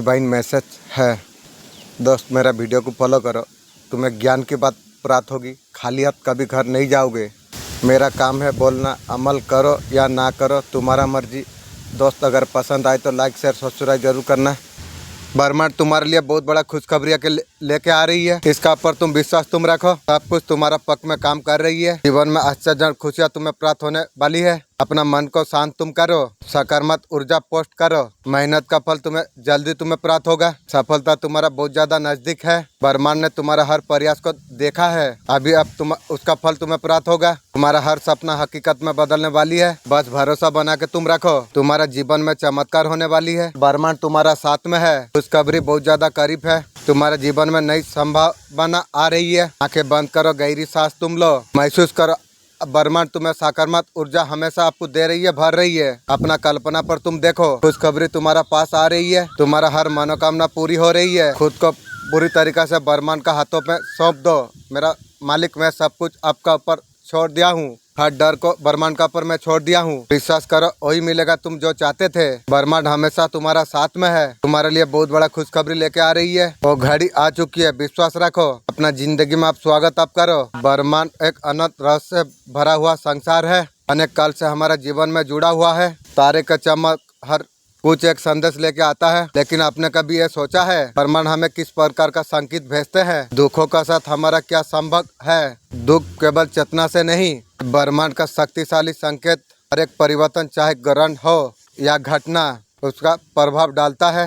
Divine message है। दोस्त मेरा वीडियो को फॉलो करो, तुम्हें ज्ञान की बात प्राप्त होगी। खाली हाथ कभी घर नहीं जाओगे। मेरा काम है बोलना, अमल करो या ना करो तुम्हारा मर्जी। दोस्त अगर पसंद आए तो लाइक शेयर सब्सक्राइब जरूर करना। ब्रह्मांड तुम्हारे लिए बहुत बड़ा खुशखबरी के लेके आ रही है। इसका पर तुम विश्वास तुम रखो, सब कुछ तुम्हारा पक्ष में काम कर रही है। जीवन में आश्चर्यजनक खुशियाँ तुम्हें प्राप्त होने वाली है। अपना मन को शांत तुम करो, सकारात्मक ऊर्जा पोस्ट करो। मेहनत का फल जल्दी तुम्हें प्राप्त होगा। सफलता तुम्हारा बहुत ज्यादा नजदीक है। ब्रह्मांड ने तुम्हारा हर प्रयास को देखा है। अब उसका फल तुम्हें प्राप्त होगा। तुम्हारा हर सपना हकीकत में बदलने वाली है। बस भरोसा बना के तुम रखो, तुम्हारा जीवन में चमत्कार होने वाली है। ब्रह्मांड तुम्हारा साथ में है। खुशखबरी बहुत ज्यादा करीब है। तुम्हारे जीवन में नई संभावना आ रही है। आंखें बंद करो, गहरी सांस तुम लो, महसूस करो ब्रह्मांड तुम्हें सकारात्मक ऊर्जा हमेशा आपको दे रही है, भर रही है। अपना कल्पना पर तुम देखो, खुशखबरी तुम्हारा पास आ रही है। तुम्हारा हर मनोकामना पूरी हो रही है। खुद को पूरी तरीके से ब्रह्मांड का हाथों में सौंप दो। मेरा मालिक, मैं सब कुछ आपका ऊपर छोड़ दिया हूँ। हर डर को ब्रह्मांड का ऊपर मैं छोड़ दिया हूँ। विश्वास करो, वही मिलेगा तुम जो चाहते थे। ब्रह्मांड हमेशा तुम्हारा साथ में है। तुम्हारे लिए बहुत बड़ा खुशखबरी लेके आ रही है। वो घड़ी आ चुकी है, विश्वास रखो। अपना जिंदगी में आप स्वागत आप करो। ब्रह्मांड एक अनंत रहस्य भरा हुआ संसार है। अनेक काल से हमारा जीवन में जुड़ा हुआ है। तारे का चमक हर कुछ एक संदेश लेके आता है। लेकिन आपने कभी ये सोचा है ब्रह्मांड हमें किस प्रकार का संकेत भेजते हैं? दुखों का साथ हमारा क्या संभव है? दुख केवल चेतना से नहीं, ब्रह्मांड का शक्तिशाली संकेत। हर एक परिवर्तन, चाहे ग्रहण हो या घटना, उसका प्रभाव डालता है।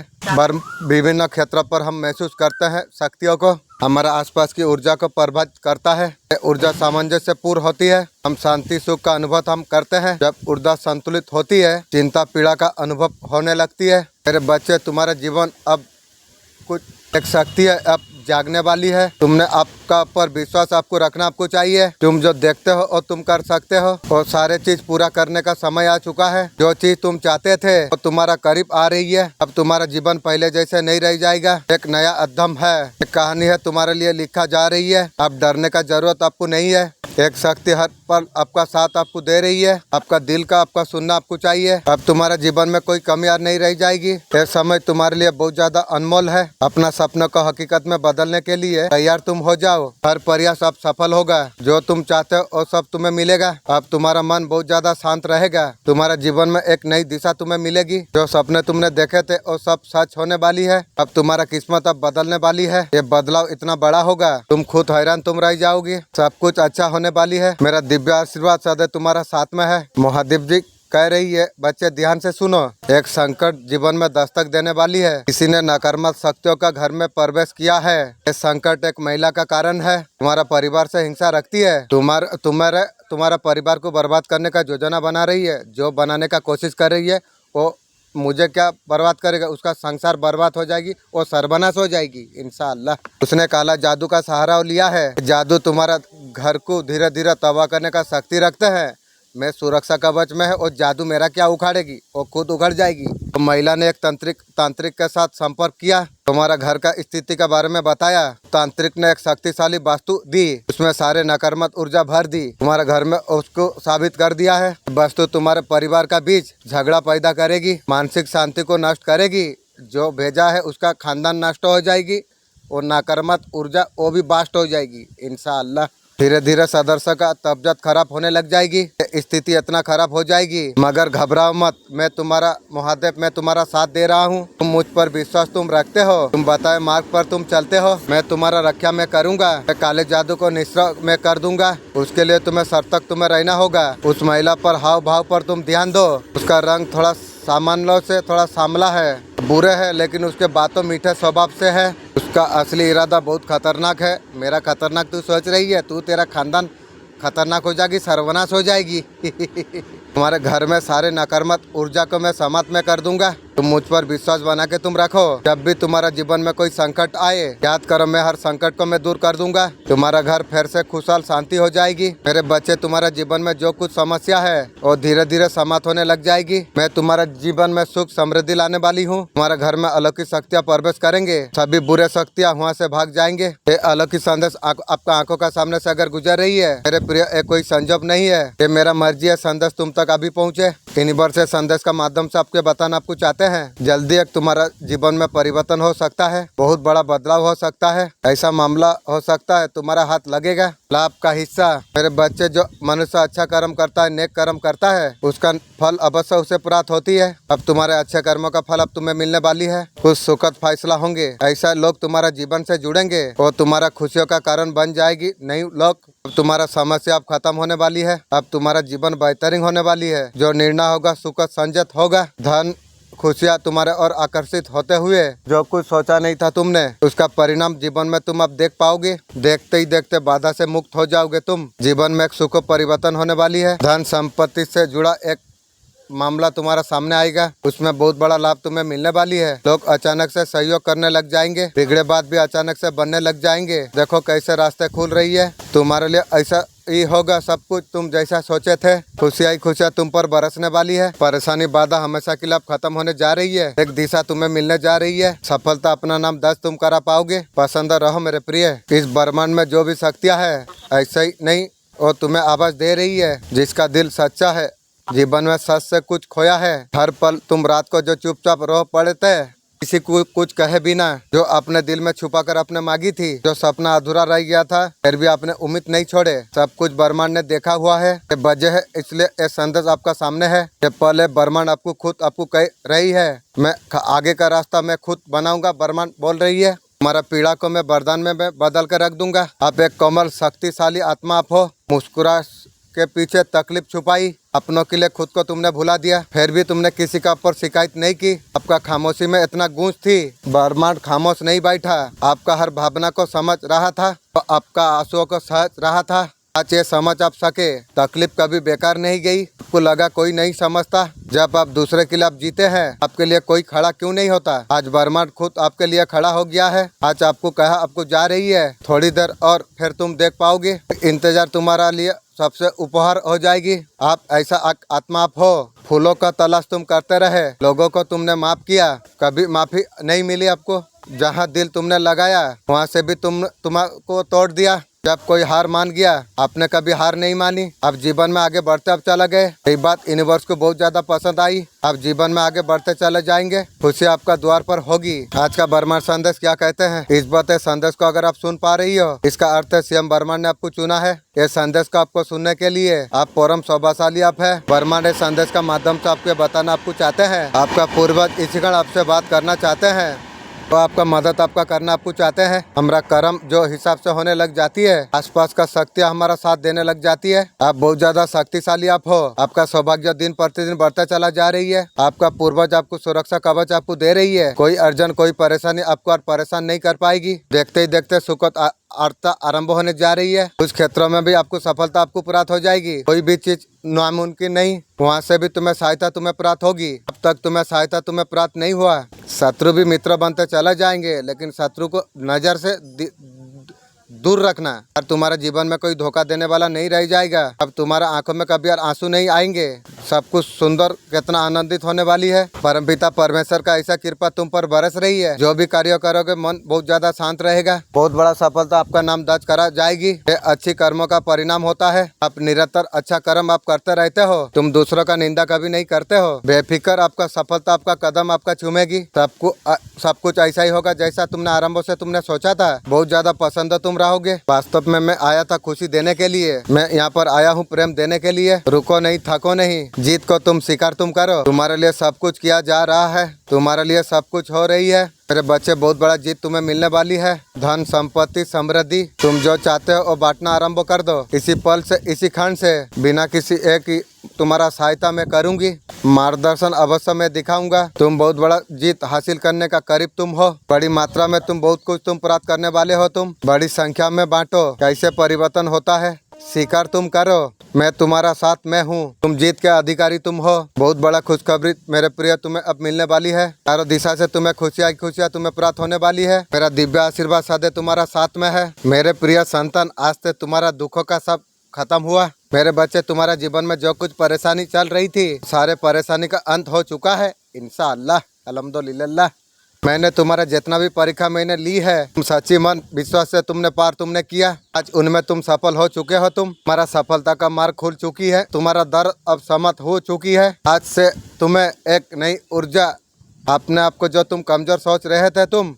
विभिन्न क्षेत्रों पर हम महसूस करते हैं शक्तियों को। हमारा आसपास की ऊर्जा को प्रभावित करता है। ऊर्जा सामंजस्य पूर्ण होती है। हम शांति सुख का अनुभव हम करते हैं। जब ऊर्जा संतुलित होती है, चिंता पीड़ा का अनुभव होने लगती है। मेरे बच्चे, तुम्हारा जीवन अब कुछ एक शक्ति है, अब जागने वाली है। तुमने आपका पर विश्वास आपको रखना आपको चाहिए। तुम जो देखते हो और तुम कर सकते हो, और सारे चीज पूरा करने का समय आ चुका है। जो चीज तुम चाहते थे वो तुम्हारा करीब आ रही है। अब तुम्हारा जीवन पहले जैसे नहीं रह जाएगा। एक नया अध्ययन है, एक कहानी है तुम्हारे लिए लिखा जा रही है। अब डरने का जरूरत आपको नहीं है। एक शक्ति हर पल आपका साथ आपको दे रही है। आपका दिल का आपका सुनना आपको चाहिए। अब तुम्हारा जीवन में कोई कमी नहीं रह जाएगी। यह समय तुम्हारे लिए बहुत ज्यादा अनमोल है। अपना सपनों को हकीकत में बदलने के लिए तैयार तुम हो जाओ। हर प्रयास अब सफल होगा। जो तुम चाहते हो वो सब तुम्हें मिलेगा। अब तुम्हारा मन बहुत ज्यादा शांत रहेगा। तुम्हारा जीवन में एक नई दिशा तुम्हें मिलेगी। जो सपने तुमने देखे थे वो सब सच होने वाली है। अब तुम्हारा किस्मत अब बदलने वाली है। ये बदलाव इतना बड़ा होगा, तुम खुद हैरान तुम रह जाओगी। सब कुछ अच्छा होने वाली है। मेरा दिव्य आशीर्वाद सदैव तुम्हारा साथ में है। महादेव जी कह रही है, बच्चे ध्यान से सुनो। एक संकट जीवन में दस्तक देने वाली है। किसी ने नकारात्मक शक्तियों का घर में प्रवेश किया है। ये संकट एक महिला का कारण है। तुम्हारा परिवार से हिंसा रखती है। तुम्हारा परिवार को बर्बाद करने का योजना बना रही है। जो बनाने का कोशिश कर रही है वो मुझे क्या बर्बाद करेगा, उसका संसार बर्बाद हो जाएगी, वो सर्वनाश हो जाएगी इंशाअल्लाह। उसने काला जादू का सहारा लिया है। जादू तुम्हारा घर को धीरे धीरे तबाह करने का शक्ति रखते हैं। मैं सुरक्षा कवच में है और जादू मेरा क्या उखाड़ेगी, वो खुद उखड़ जाएगी। तो महिला ने एक तांत्रिक के साथ संपर्क किया। तुम्हारा घर का स्थिति के बारे में बताया। तांत्रिक ने एक शक्तिशाली वस्तु दी, उसमें सारे नकारात्मक ऊर्जा भर दी। तुम्हारे घर में उसको साबित कर दिया है। वस्तु तुम्हारे परिवार का बीच झगड़ा पैदा करेगी, मानसिक शांति को नष्ट करेगी। जो भेजा है उसका खानदान नष्ट हो जाएगी और नकारात्मक ऊर्जा वो भी बास्ट हो जाएगी इंशाअल्लाह। धीरे धीरे सदस्य का तबीयत खराब होने लग जाएगी। स्थिति इतना खराब हो जाएगी, मगर घबराओ मत। मैं तुम्हारा महादेव, मैं तुम्हारा साथ दे रहा हूँ। तुम मुझ पर विश्वास तुम रखते हो, तुम बताए मार्ग पर तुम चलते हो। मैं तुम्हारा रक्षा मैं करूँगा। मैं काले जादू को निश्चय मैं कर दूंगा। उसके लिए तुम्हें सतर्क तुम्हें रहना होगा। उस महिला पर हाव भाव पर तुम ध्यान दो। उसका रंग थोड़ा सामान्यों से थोड़ा सांवला है, बुरे है, लेकिन उसके बातों मीठे स्वभाव से है। उसका असली इरादा बहुत खतरनाक है। मेरा खतरनाक तू सोच रही है, तू तेरा खानदान खतरनाक हो जाएगी, सर्वनाश हो जाएगी। तुम्हारे घर में सारे नकारात्मक ऊर्जा को मैं समाप्त में कर दूंगा। तुम मुझ पर विश्वास बना के तुम रखो। जब भी तुम्हारा जीवन में कोई संकट आए, याद करो मैं हर संकट को मैं दूर कर दूंगा। तुम्हारा घर फिर से खुशहाल शांति हो जाएगी। मेरे बच्चे, तुम्हारा जीवन में जो कुछ समस्या है वो धीरे धीरे समाप्त होने लग जाएगी। मैं तुम्हारा जीवन में सुख समृद्धि लाने वाली हूँ। तुम्हारे घर में अलौकिक शक्तियाँ प्रवेश करेंगे। सभी बुरे शक्तियाँ वहाँ से भाग जाएंगे। ये अलौकिक संदेश आपका आंखों का सामने से अगर गुजर रही है, मेरे प्रिय, ये कोई संजोग नहीं है। ये मेरा मर्जी है संदेश तुम तक अभी पहुँचे। यूनिवर्स से संदेश का माध्यम से आपके बताना आपको चाहते चाहते हैं जल्दी एक तुम्हारा जीवन में परिवर्तन हो सकता है, बहुत बड़ा बदलाव हो सकता है, ऐसा मामला हो सकता है, तुम्हारा हाथ लगेगा, लाभ का हिस्सा। मेरे बच्चे, जो मनुष्य अच्छा कर्म करता है, नेक कर्म करता है, उसका फल अवश्य उसे प्राप्त होती है। अब तुम्हारे अच्छे कर्मों का फल अब तुम्हें मिलने वाली है, कुछ सुखद फैसला होंगे, ऐसा लोग तुम्हारा जीवन से जुड़ेंगे और तुम्हारा खुशियों का कारण बन जाएगी। नई लोग, अब तुम्हारा समस्या अब खत्म होने वाली है, अब तुम्हारा जीवन बेहतरीन होने वाली है, जो निर्णय होगा सुखद संजत होगा। धन खुशियाँ तुम्हारे और आकर्षित होते हुए जो कुछ सोचा नहीं था तुमने, उसका परिणाम जीवन में तुम अब देख पाओगे। देखते ही देखते बाधा से मुक्त हो जाओगे तुम। जीवन में एक सुख परिवर्तन होने वाली है। धन संपत्ति से जुड़ा एक मामला तुम्हारा सामने आएगा, उसमें बहुत बड़ा लाभ तुम्हें मिलने वाली है। लोग अचानक से सहयोग करने लग जाएंगे, बिगड़े बात भी अचानक से बनने लग जाएंगे। देखो कैसे रास्ते खुल रही है तुम्हारे लिए। ऐसा ही होगा, सब कुछ तुम जैसा सोचे थे। खुशियाँ ही खुशियाँ तुम पर बरसने वाली है। परेशानी बाधा हमेशा के लिए अब खत्म होने जा रही है। एक दिशा तुम्हें मिलने जा रही है। सफलता अपना नाम 10 तुम करा पाओगे। पसंद रहो मेरे प्रिय। इस ब्रह्मांड में जो भी शक्तियाँ है, ऐसे ही नहीं वो तुम्हें आवाज दे रही है। जिसका दिल सच्चा है, जीवन में सच से कुछ खोया है। हर पल तुम रात को जो चुपचाप रो पड़े थे, किसी को कुछ कहे बिना, जो अपने दिल में छुपा कर अपने मांगी थी, जो सपना अधूरा रह गया था, फिर भी आपने उम्मीद नहीं छोड़े। सब कुछ ब्रह्मांड ने देखा हुआ है, ये वजह है, इसलिए ये संदेश आपका सामने है। ये पहले ब्रह्मांड आपको खुद आपको कह रही है, मैं आगे का रास्ता मैं खुद बनाऊंगा। ब्रह्मांड बोल रही है, हमारा पीड़ा को मैं वरदान में मैं बदल कर रख दूंगा। आप एक कोमल शक्तिशाली आत्मा आप हो। मुस्कुरा के पीछे तकलीफ छुपाई, अपनों के लिए खुद को तुमने भुला दिया, फिर भी तुमने किसी का ऊपर शिकायत नहीं की। आपका खामोशी में इतना गूंज थी, ब्रह्मांड खामोश नहीं बैठा। आपका हर भावना को समझ रहा था, तो आपका आंसुओं को सहज रहा था। आज ये समझ आप सके, तकलीफ कभी बेकार नहीं गई। आपको लगा कोई नहीं समझता, जब आप दूसरे के लिए आप जीते हैं, आपके लिए कोई खड़ा क्यों नहीं होता। आज ब्रह्मांड खुद आपके लिए खड़ा हो गया है। आज आपको कहा आपको जा रही है, थोड़ी देर और फिर तुम देख पाओगे। इंतजार तुम्हारा लिए सबसे उपहार हो जाएगी। आप ऐसा आत्मा आप हो। फूलों का तलाश तुम करते रहे, लोगों को तुमने माफ किया, कभी माफी नहीं मिली आपको। जहाँ दिल तुमने लगाया, वहाँ से भी तुम्हारा तोड़ दिया। जब कोई हार मान गया, आपने कभी हार नहीं मानी। आप जीवन में आगे बढ़ते अब चला गए। ये बात यूनिवर्स को बहुत ज्यादा पसंद आई। आप जीवन में आगे बढ़ते चले जाएंगे, खुशी आपका द्वार पर होगी। आज का ब्रह्मांड संदेश क्या कहते हैं, इस बात संदेश को अगर आप सुन पा रही हो, इसका अर्थ है स्वयं ब्रह्मांड ने आपको चुना है। ये संदेश को आपको सुनने के लिए आप परम सौभाग्यशाली आप है। ब्रह्मांड इस संदेश का माध्यम से आपको बताना आपको चाहते हैं। आपका पूर्वज इसी क्षण आपसे बात करना चाहते हैं, तो आपका मदद आपका करना आपको चाहते हैं। हमारा कर्म जो हिसाब से होने लग जाती है, आसपास का शक्तियाँ हमारा साथ देने लग जाती है। आप बहुत ज्यादा शक्तिशाली आप हो। आपका सौभाग्य दिन प्रतिदिन बढ़ता चला जा रही है। आपका पूर्वज आपको सुरक्षा कवच आपको दे रही है। कोई अर्जन कोई परेशानी आपको और परेशान नहीं कर पाएगी। देखते ही देखते सुखद वार्ता आरंभ होने जा रही है। कुछ क्षेत्रों में भी आपको सफलता आपको प्राप्त हो जाएगी। कोई भी चीज नामुमकिन नहीं, वहाँ से भी तुम्हें सहायता तुम्हें प्राप्त होगी। अब तक तुम्हें सहायता तुम्हें प्राप्त नहीं हुआ। शत्रु भी मित्र बनते चले जाएंगे, लेकिन शत्रु को नजर से दूर रखना। और तुम्हारे जीवन में कोई धोखा देने वाला नहीं रह जाएगा। अब तुम्हारा आंखों में कभी और आंसू नहीं आएंगे। सब कुछ सुंदर कितना आनंदित होने वाली है। परमपिता परमेश्वर का ऐसा कृपा तुम पर बरस रही है। जो भी कार्य करोगे मन बहुत ज्यादा शांत रहेगा। बहुत बड़ा सफलता आपका नाम दर्ज करा जाएगी। ये अच्छी कर्मों का परिणाम होता है। आप निरंतर अच्छा कर्म आप करते रहते हो। तुम दूसरों का निंदा कभी नहीं करते हो। बेफिक्र आपका सफलता आपका कदम आपका चूमेगी। सब कुछ ऐसा ही होगा जैसा तुमने आरंभ से तुमने सोचा था। बहुत ज्यादा पसंद तुम रहोगे। वास्तव में मैं आया था खुशी देने के लिए। मैं यहाँ पर आया हूँ प्रेम देने के लिए। रुको नहीं, थको नहीं, जीत को तुम स्वीकार तुम करो। तुम्हारे लिए सब कुछ किया जा रहा है, तुम्हारे लिए सब कुछ हो रही है। मेरे बच्चे, बहुत बड़ा जीत तुम्हें मिलने वाली है। धन संपत्ति समृद्धि, तुम जो चाहते हो वो बांटना आरंभ कर दो। इसी पल से, इसी क्षण से, बिना किसी एक ही तुम्हारा सहायता मैं करूंगी। मार्गदर्शन अवश्य मैं दिखाऊंगा। तुम बहुत बड़ा जीत हासिल करने का करीब तुम हो। बड़ी मात्रा में तुम बहुत कुछ तुम प्राप्त करने वाले हो। तुम बड़ी संख्या में बांटो। कैसे परिवर्तन होता है स्वीकार तुम करो। मैं तुम्हारा साथ में हूँ। तुम जीत के अधिकारी तुम हो। बहुत बड़ा खुशखबरी मेरे प्रिय तुम्हें अब मिलने वाली है। चारों दिशा से तुम्हें खुशियाँ तुम्हें प्राप्त होने वाली है। मेरा दिव्य आशीर्वाद सदैव तुम्हारा साथ में है। मेरे प्रिय संतान, आज से तुम्हारा दुखों का सब खत्म हुआ। मेरे बच्चे, तुम्हारा जीवन में जो कुछ परेशानी चल रही थी, सारे परेशानी का अंत हो चुका है इंशाअल्लाह। अल्हम्दुलिल्लाह। मैंने तुम्हारा जितना भी परीक्षा मैंने ली है, तुम सच्ची मन विश्वास से तुमने पार तुमने किया। आज उनमें तुम सफल हो चुके हो। तुम्हारा सफलता का मार्ग खुल चुकी है। तुम्हारा दर अब समाप्त हो चुकी है। आज से तुम्हें एक नई ऊर्जा अपने आप को जो तुम कमज़ोर सोच रहे थे तुम,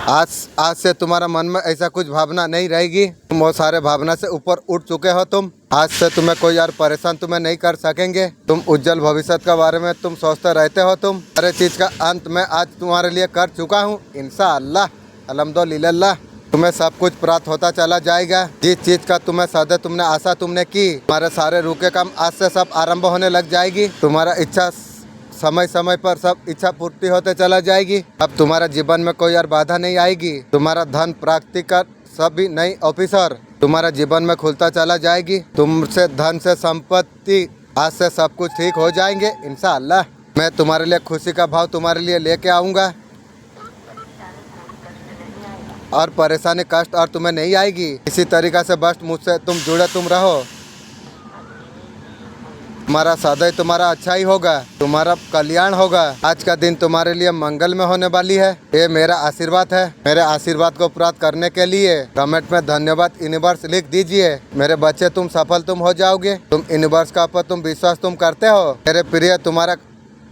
आज से तुम्हारा मन में ऐसा कुछ भावना नहीं रहेगी। तुम वो सारे भावना से ऊपर उठ चुके हो। तुम आज से तुम्हें कोई यार परेशान तुम्हें नहीं कर सकेंगे। तुम उज्जवल भविष्य के बारे में तुम सोचते रहते हो। तुम हर चीज़ का अंत मैं आज तुम्हारे लिए कर चुका हूँ। इंशाअल्लाह अल्हम्दुलिल्लाह तुम्हें सब कुछ प्राप्त होता चला जाएगा। जिस चीज़ का तुम्हें सदा तुमने आशा तुमने की, तुम्हारे सारे रुके काम आज से सब आरंभ होने लग जाएगी। तुम्हारा इच्छा समय समय पर सब इच्छा पूर्ति होते चला जाएगी। अब तुम्हारा जीवन में कोई और बाधा नहीं आएगी। तुम्हारा धन प्राप्ति का सभी नई ऑफिसर तुम्हारा जीवन में खुलता चला जाएगी। तुमसे धन से संपत्ति आज से सब कुछ ठीक हो जाएंगे इंशाअल्लाह। मैं तुम्हारे लिए खुशी का भाव तुम्हारे लिए लेके आऊँगा और परेशानी कष्ट और तुम्हें नहीं आएगी। इसी तरीक़ा से बस मुझसे तुम जुड़े तुम रहो। तुम्हारा सदैव तुम्हारा अच्छा ही होगा, तुम्हारा कल्याण होगा। आज का दिन तुम्हारे लिए मंगल में होने वाली है। ये मेरा आशीर्वाद है। मेरे आशीर्वाद को प्राप्त करने के लिए कमेंट में धन्यवाद यूनिवर्स लिख दीजिए। मेरे बच्चे तुम सफल तुम हो जाओगे। तुम यूनिवर्स का ऊपर तुम विश्वास तुम करते हो। मेरे प्रिय तुम्हारा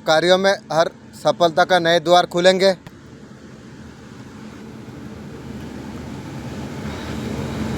कार्यों में हर सफलता का नए द्वार खुलेंगे।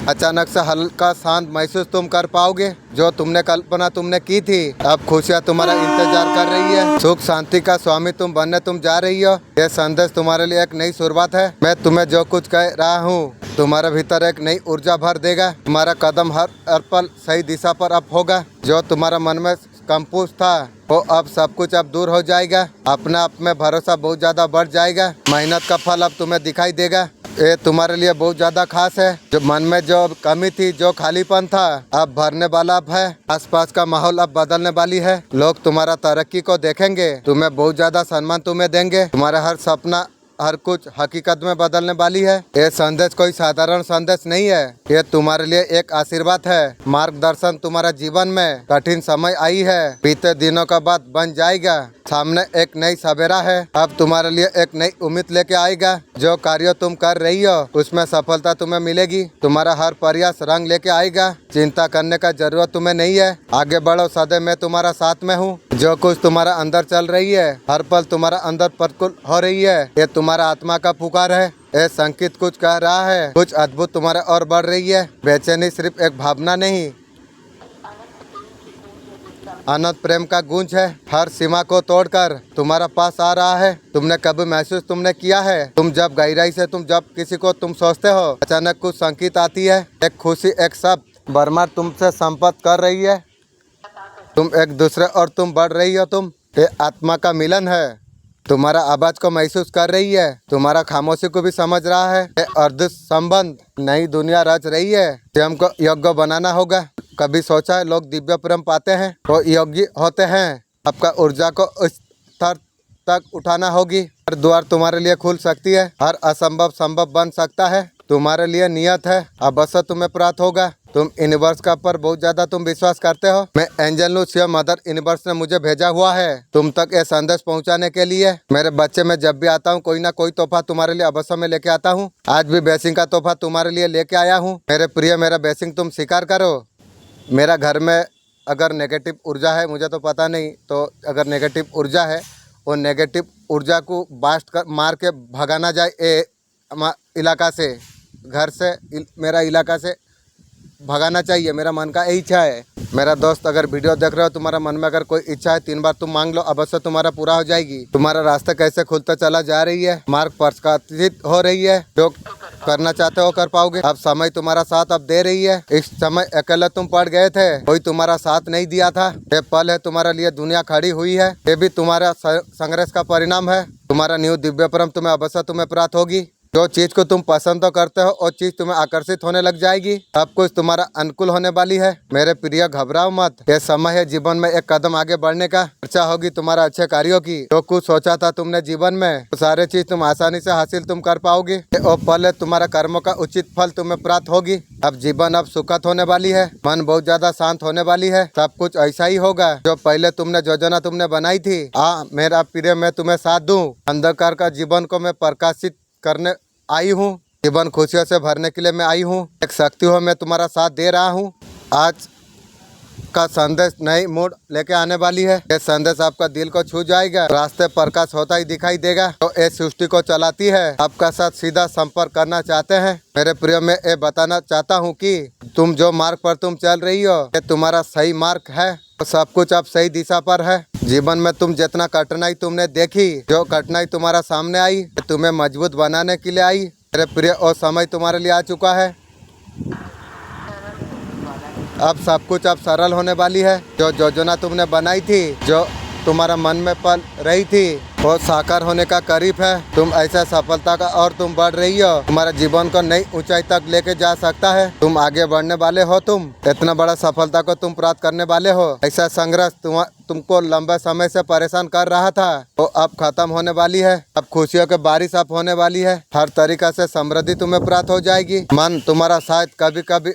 अचानक से हल्का शांत महसूस तुम कर पाओगे। जो तुमने कल्पना तुमने की थी, अब खुशियाँ तुम्हारा इंतजार कर रही है। सुख शांति का स्वामी तुम बनने तुम जा रही हो। यह संदेश तुम्हारे लिए एक नई शुरुआत है। मैं तुम्हें जो कुछ कह रहा हूँ तुम्हारे भीतर एक नई ऊर्जा भर देगा। तुम्हारा कदम हर पल सही दिशा पर अब होगा। जो तुम्हारा मन में कंपूस था वो अब सब कुछ अब दूर हो जाएगा। अपने आप में भरोसा बहुत ज़्यादा बढ़ जाएगा। मेहनत का फल अब तुम्हें दिखाई देगा। ये तुम्हारे लिए बहुत ज़्यादा खास है। जो मन में जो कमी थी, जो खालीपन था, अब भरने वाला अब है। आसपास का माहौल अब बदलने वाली है। लोग तुम्हारा तरक्की को देखेंगे। तुम्हें बहुत ज़्यादा सम्मान तुम्हें देंगे। तुम्हारा हर सपना हर कुछ हकीकत में बदलने वाली है। ये संदेश कोई साधारण संदेश नहीं है। ये तुम्हारे लिए एक आशीर्वाद है, मार्गदर्शन तुम्हारा जीवन में। कठिन समय आई है, बीते दिनों का बात बन जाएगा। सामने एक नई सवेरा है। अब तुम्हारे लिए एक नई उम्मीद लेके आएगा। जो कार्य तुम कर रही हो उसमें सफलता तुम्हें मिलेगी। तुम्हारा हर प्रयास रंग लेके आएगा। चिंता करने का जरूरत तुम्हें नहीं है। आगे बढ़ो, सदैव मैं तुम्हारा साथ में हूँ। जो कुछ तुम्हारा अंदर चल रही है, हर पल तुम्हारा अंदर प्रतिकूल हो रही है, ये तुम्हारा आत्मा का पुकार है। ये संकेत कुछ कह रहा है। कुछ अद्भुत तुम्हारे और बढ़ रही है। बेचैनी सिर्फ एक भावना नहीं, अनंत प्रेम का गूंज है। हर सीमा को तोड़कर तुम्हारा पास आ रहा है। तुमने कभी महसूस तुमने किया है, तुम जब गहराई से तुम जब किसी को तुम सोचते हो, अचानक कुछ संकेत आती है। एक खुशी, एक शब्द बरमार तुमसे संपर्क कर रही है। तुम एक दूसरे और तुम बढ़ रही हो। तुम ये आत्मा का मिलन है। तुम्हारा आवाज को महसूस कर रही है। तुम्हारा खामोशी को भी समझ रहा है। ये अद्भुत संबंध नई दुनिया रच रही है। स्वयं को योग्य बनाना होगा। कभी सोचा है लोग दिव्य प्रेम पाते हैं, वो योग्य होते हैं। आपका ऊर्जा को उस स्तर तक उठाना होगी। हर द्वार तुम्हारे लिए खुल सकती है। हर असंभव संभव बन सकता है। तुम्हारे लिए नियत है, अवश्य तुम्हें प्राप्त होगा। तुम यूनिवर्स का पर बहुत ज्यादा तुम विश्वास करते हो। मैं एंजल लूसिया मदर यूनिवर्स ने मुझे भेजा हुआ है तुम तक ये संदेश पहुंचाने के लिए। मेरे बच्चे, मैं जब भी आता हूं कोई ना कोई तोहफा तुम्हारे लिए अवश्य में लेके आता हूं। आज भी बेसिंग का तोहफा तुम्हारे लिए लेके आया हूं। मेरे प्रिय, मेरा बेसिंग तुम स्वीकार करो। मेरा घर में अगर नेगेटिव ऊर्जा है, मुझे तो पता नहीं, तो अगर नेगेटिव ऊर्जा है, वो नेगेटिव ऊर्जा को बास्ट कर मार के भगाना जाए इलाका से, घर से, मेरा इलाका से भगाना चाहिए। मेरा मन का यही इच्छा है। मेरा दोस्त, अगर वीडियो देख रहे हो, तुम्हारा मन में अगर कोई इच्छा है, 3 बार तुम मांग लो, अवश्य तुम्हारा पूरा हो जाएगी। तुम्हारा रास्ता कैसे खुलता चला जा रही है, मार्ग प्रकाशित हो रही है। जो करना चाहते हो कर पाओगे। अब समय तुम्हारा साथ अब दे रही है। इस समय अकेले तुम पड़ गए थे, कोई तुम्हारा साथ नहीं दिया था। ये पल है तुम्हारे लिए दुनिया खड़ी हुई है। ये भी तुम्हारा संघर्ष का परिणाम है। तुम्हारा न्यू दिव्य परम तुम्हें अवश्य तुम्हें प्राप्त होगी। जो चीज को तुम पसंद तो करते हो, वो चीज तुम्हें आकर्षित होने लग जाएगी। सब कुछ तुम्हारा अनुकूल होने वाली है। मेरे प्रिय, घबराओ मत। ये समय है जीवन में एक कदम आगे बढ़ने का। चर्चा होगी तुम्हारा अच्छे कार्यों की। जो कुछ सोचा था तुमने जीवन में, तो सारे चीज तुम आसानी से हासिल तुम कर पाओगे। वो पल है तुम्हारा कर्मों का उचित फल तुम्हें प्राप्त होगी। अब जीवन अब सुखद होने वाली है। मन बहुत ज्यादा शांत होने वाली है। सब कुछ ऐसा ही होगा जो पहले तुमने योजना तुमने बनाई थी। मेरा प्रिय, मैं तुम्हें साथ दूं। अंधकार का जीवन को मैं प्रकाशित करने आई हूँ। जीवन खुशियों से भरने के लिए मैं आई हूँ। एक शक्ति हो, मैं तुम्हारा साथ दे रहा हूँ। आज का संदेश नई मूड लेके आने वाली है। ये संदेश आपका दिल को छू जाएगा, रास्ते प्रकाश होता ही दिखाई देगा। तो इस सृष्टि को चलाती है, आपका साथ सीधा संपर्क करना चाहते हैं। मेरे प्रिय, मैं ये बताना चाहता हूँ कि तुम जो मार्ग पर तुम चल रही हो ये तुम्हारा सही मार्ग है। तो सब कुछ अब सही दिशा पर है। जीवन में तुम जितना कठिनाई तुमने देखी, जो कठिनाई तुम्हारा सामने आई, तुम्हें मजबूत बनाने के लिए आई। मेरे प्रिय, और समय तुम्हारे लिए आ चुका है। अब सब कुछ अब सरल होने वाली है। जो योजना तुमने बनाई थी, जो तुम्हारा मन में पल रही थी, वो साकार होने का करीब है। तुम ऐसा सफलता का और तुम बढ़ रही हो। तुम्हारा जीवन को नई ऊंचाई तक लेके जा सकता है। तुम आगे बढ़ने वाले हो। तुम इतना बड़ा सफलता को तुम प्राप्त करने वाले हो। ऐसा संघर्ष तुमको लंबे समय से परेशान कर रहा था, वो अब खत्म होने वाली है। अब खुशियों की बारिश अब होने वाली है। हर तरीका से समृद्धि तुम्हें प्राप्त हो जाएगी। मन तुम्हारा शायद कभी कभी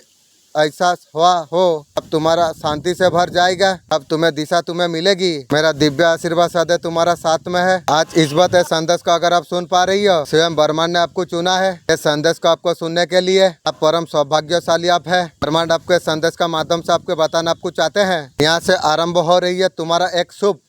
ऐसा हुआ हो, अब तुम्हारा शांति से भर जाएगा। अब तुम्हें दिशा तुम्हें मिलेगी। मेरा दिव्य आशीर्वाद सदैव तुम्हारा साथ में है। आज इस बात है संदेश को अगर आप सुन पा रही हो, स्वयं ब्रह्मांड ने आपको चुना है इस संदेश को आपको सुनने के लिए। आप परम सौभाग्यशाली आप है। ब्रह्मांड आपके संदेश का माध्यम से आपके बताना आपको चाहते हैं। यहाँ से आरंभ हो रही है तुम्हारा एक शुभ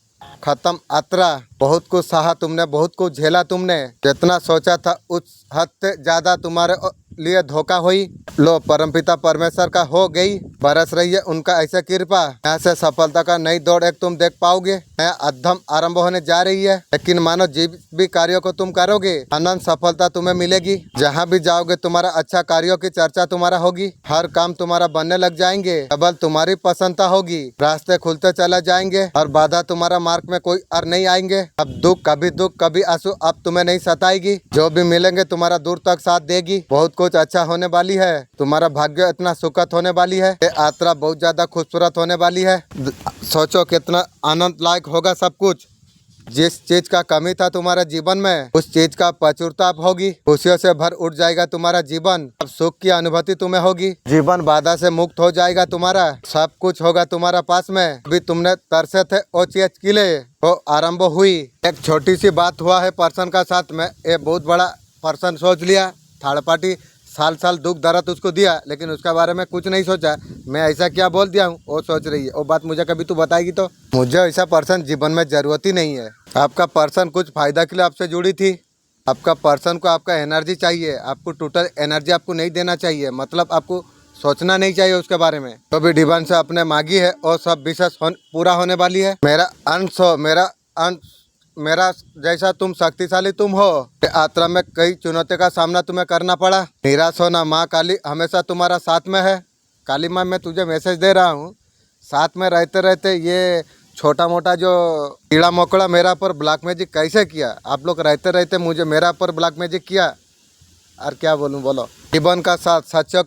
खत्म यात्रा। बहुत कुछ सहा तुमने, बहुत कुछ झेला तुमने। जितना सोचा था उस हद से ज्यादा तुम्हारे लिए धोखा हुई। लो, परमपिता परमेश्वर का हो गई, बरस रही है उनका ऐसा कृपा। यहाँ से सफलता का नई दौड़ एक तुम देख पाओगे। नया अध्यम आरंभ होने जा रही है। लेकिन मानो जिस भी कार्यों को तुम करोगे, अनंत सफलता तुम्हें मिलेगी। जहाँ भी जाओगे तुम्हारा अच्छा कार्यों की चर्चा तुम्हारा होगी। हर काम तुम्हारा बनने लग जाएंगे। केवल तुम्हारी प्रसन्नता होगी। रास्ते खुलते चले जाएंगे और बाधा तुम्हारा मार्ग में कोई और नहीं आएंगे। अब दुख कभी आंसू अब तुम्हें नहीं सताएगी। जो भी मिलेंगे तुम्हारा दूर तक साथ देगी। बहुत कुछ अच्छा होने वाली है। तुम्हारा भाग्य इतना सुखद होने वाली है। ये यात्रा बहुत ज्यादा खूबसूरत होने वाली है। सोचो कितना आनंददायक होगा सब कुछ। जिस चीज का कमी था तुम्हारे जीवन में, उस चीज का प्रचुरता होगी। खुशियों से भर उठ जाएगा तुम्हारा जीवन। अब सुख की अनुभूति तुम्हें होगी। जीवन बाधा से मुक्त हो जाएगा तुम्हारा। सब कुछ होगा तुम्हारा पास में। अभी तुमने तरसे थे वो चीज के लिए, वो आरंभ हुई। एक छोटी सी बात हुआ है पर्सन का साथ में। ये बहुत बड़ा पर्सन सोच लिया, थर्ड पार्टी साल दुख दर्द उसको दिया, लेकिन उसके बारे में कुछ नहीं सोचा। मैं ऐसा क्या बोल दिया हूँ, वो सोच रही है। वो बात मुझे कभी तू बताएगी तो। मुझे ऐसा पर्सन जीवन में जरूरत ही नहीं है। आपका पर्सन कुछ फायदा के लिए आपसे जुड़ी थी। आपका पर्सन को आपका एनर्जी चाहिए। आपको टोटल एनर्जी आपको नहीं देना चाहिए। मतलब आपको सोचना नहीं चाहिए उसके बारे में। तो भी डिवाइन से अपने मांगी है और सब विशेष पूरा होने वाली है। मेरा अंश हो, मेरा जैसा तुम शक्तिशाली तुम हो। यात्रा में कई चुनौतियों का सामना तुम्हें करना पड़ा। निराश होना, माँ काली हमेशा तुम्हारा साथ में है। काली माँ, मैं तुझे मैसेज दे रहा हूँ, साथ में रहते रहते ये छोटा मोटा जो कीड़ा मकोड़ा मेरा पर ब्लैक मैजिक कैसे किया। आप लोग रहते रहते मुझे मेरा पर ब्लैक मैजिक किया। और क्या बोलूं, बोलो। जीवन का साथ, सच्चे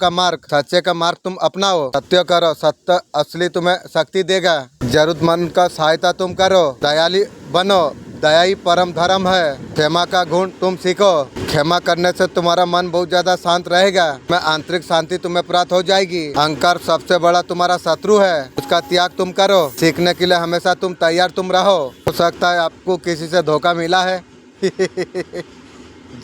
का मार्ग तुम अपनाओ। सत्य करो, सत्य असली तुम्हें शक्ति देगा। जरूरतमंद का सहायता तुम करो। दयालु बनो, दया ही परम धर्म है। क्षमा का गुण तुम सीखो। क्षमा करने से तुम्हारा मन बहुत ज्यादा शांत रहेगा। में आंतरिक शांति तुम्हें प्राप्त हो जाएगी। अहंकार सबसे बड़ा तुम्हारा शत्रु है, उसका त्याग तुम करो। सीखने के लिए हमेशा तुम तैयार तुम रहो। हो सकता है आपको किसी से धोखा मिला है।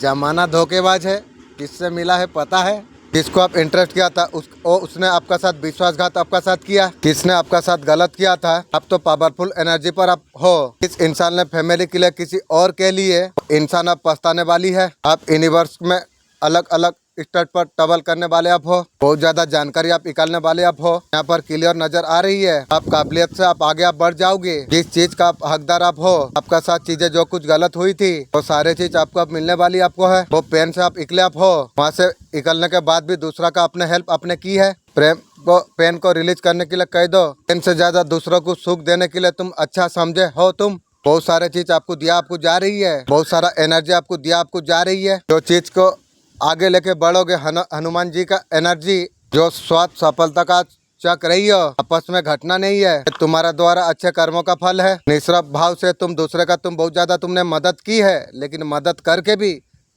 जमाना धोखेबाज है। किससे मिला है पता है? जिसको आप इंटरेस्ट किया था उसने आपका साथ विश्वासघात आपका साथ किया। किसने आपका साथ गलत किया था। अब तो पावरफुल एनर्जी पर आप हो। इस इंसान ने फैमिली के लिए किसी और के लिए, इंसान अब पछताने वाली है। आप यूनिवर्स में अलग अलग स्टेट पर ट्रैवल करने वाले आप हो। बहुत ज्यादा जानकारी आप निकालने वाले आप हो। यहाँ पर क्लियर नजर आ रही है। आप काबिलियत से आप आगे आप बढ़ जाओगे। जिस चीज का आप हकदार आप हो, आपका साथ चीजें जो कुछ गलत हुई थी वो सारे चीज आपको अब मिलने वाली आपको है। वो पेन से आप निकले आप हो। वहाँ से निकलने के बाद भी दूसरा का अपने हेल्प आपने की है। पेन को रिलीज करने के लिए कह दो। पेन से ज्यादा दूसरों को सुख देने के लिए तुम अच्छा समझे हो। तुम बहुत सारे चीज आपको दिया आपको जा रही है। बहुत सारा एनर्जी आपको दिया आपको जा रही है। जो चीज को आगे लेके बढ़ोगे, हनुमान जी का एनर्जी जो स्वाद सफलता का चक रही हो, आपस में घटना नहीं है। तुम्हारा द्वारा अच्छे कर्मों का फल है। निस्वार्थ भाव से तुम दूसरे का तुम बहुत ज्यादा तुमने मदद की है, लेकिन मदद करके भी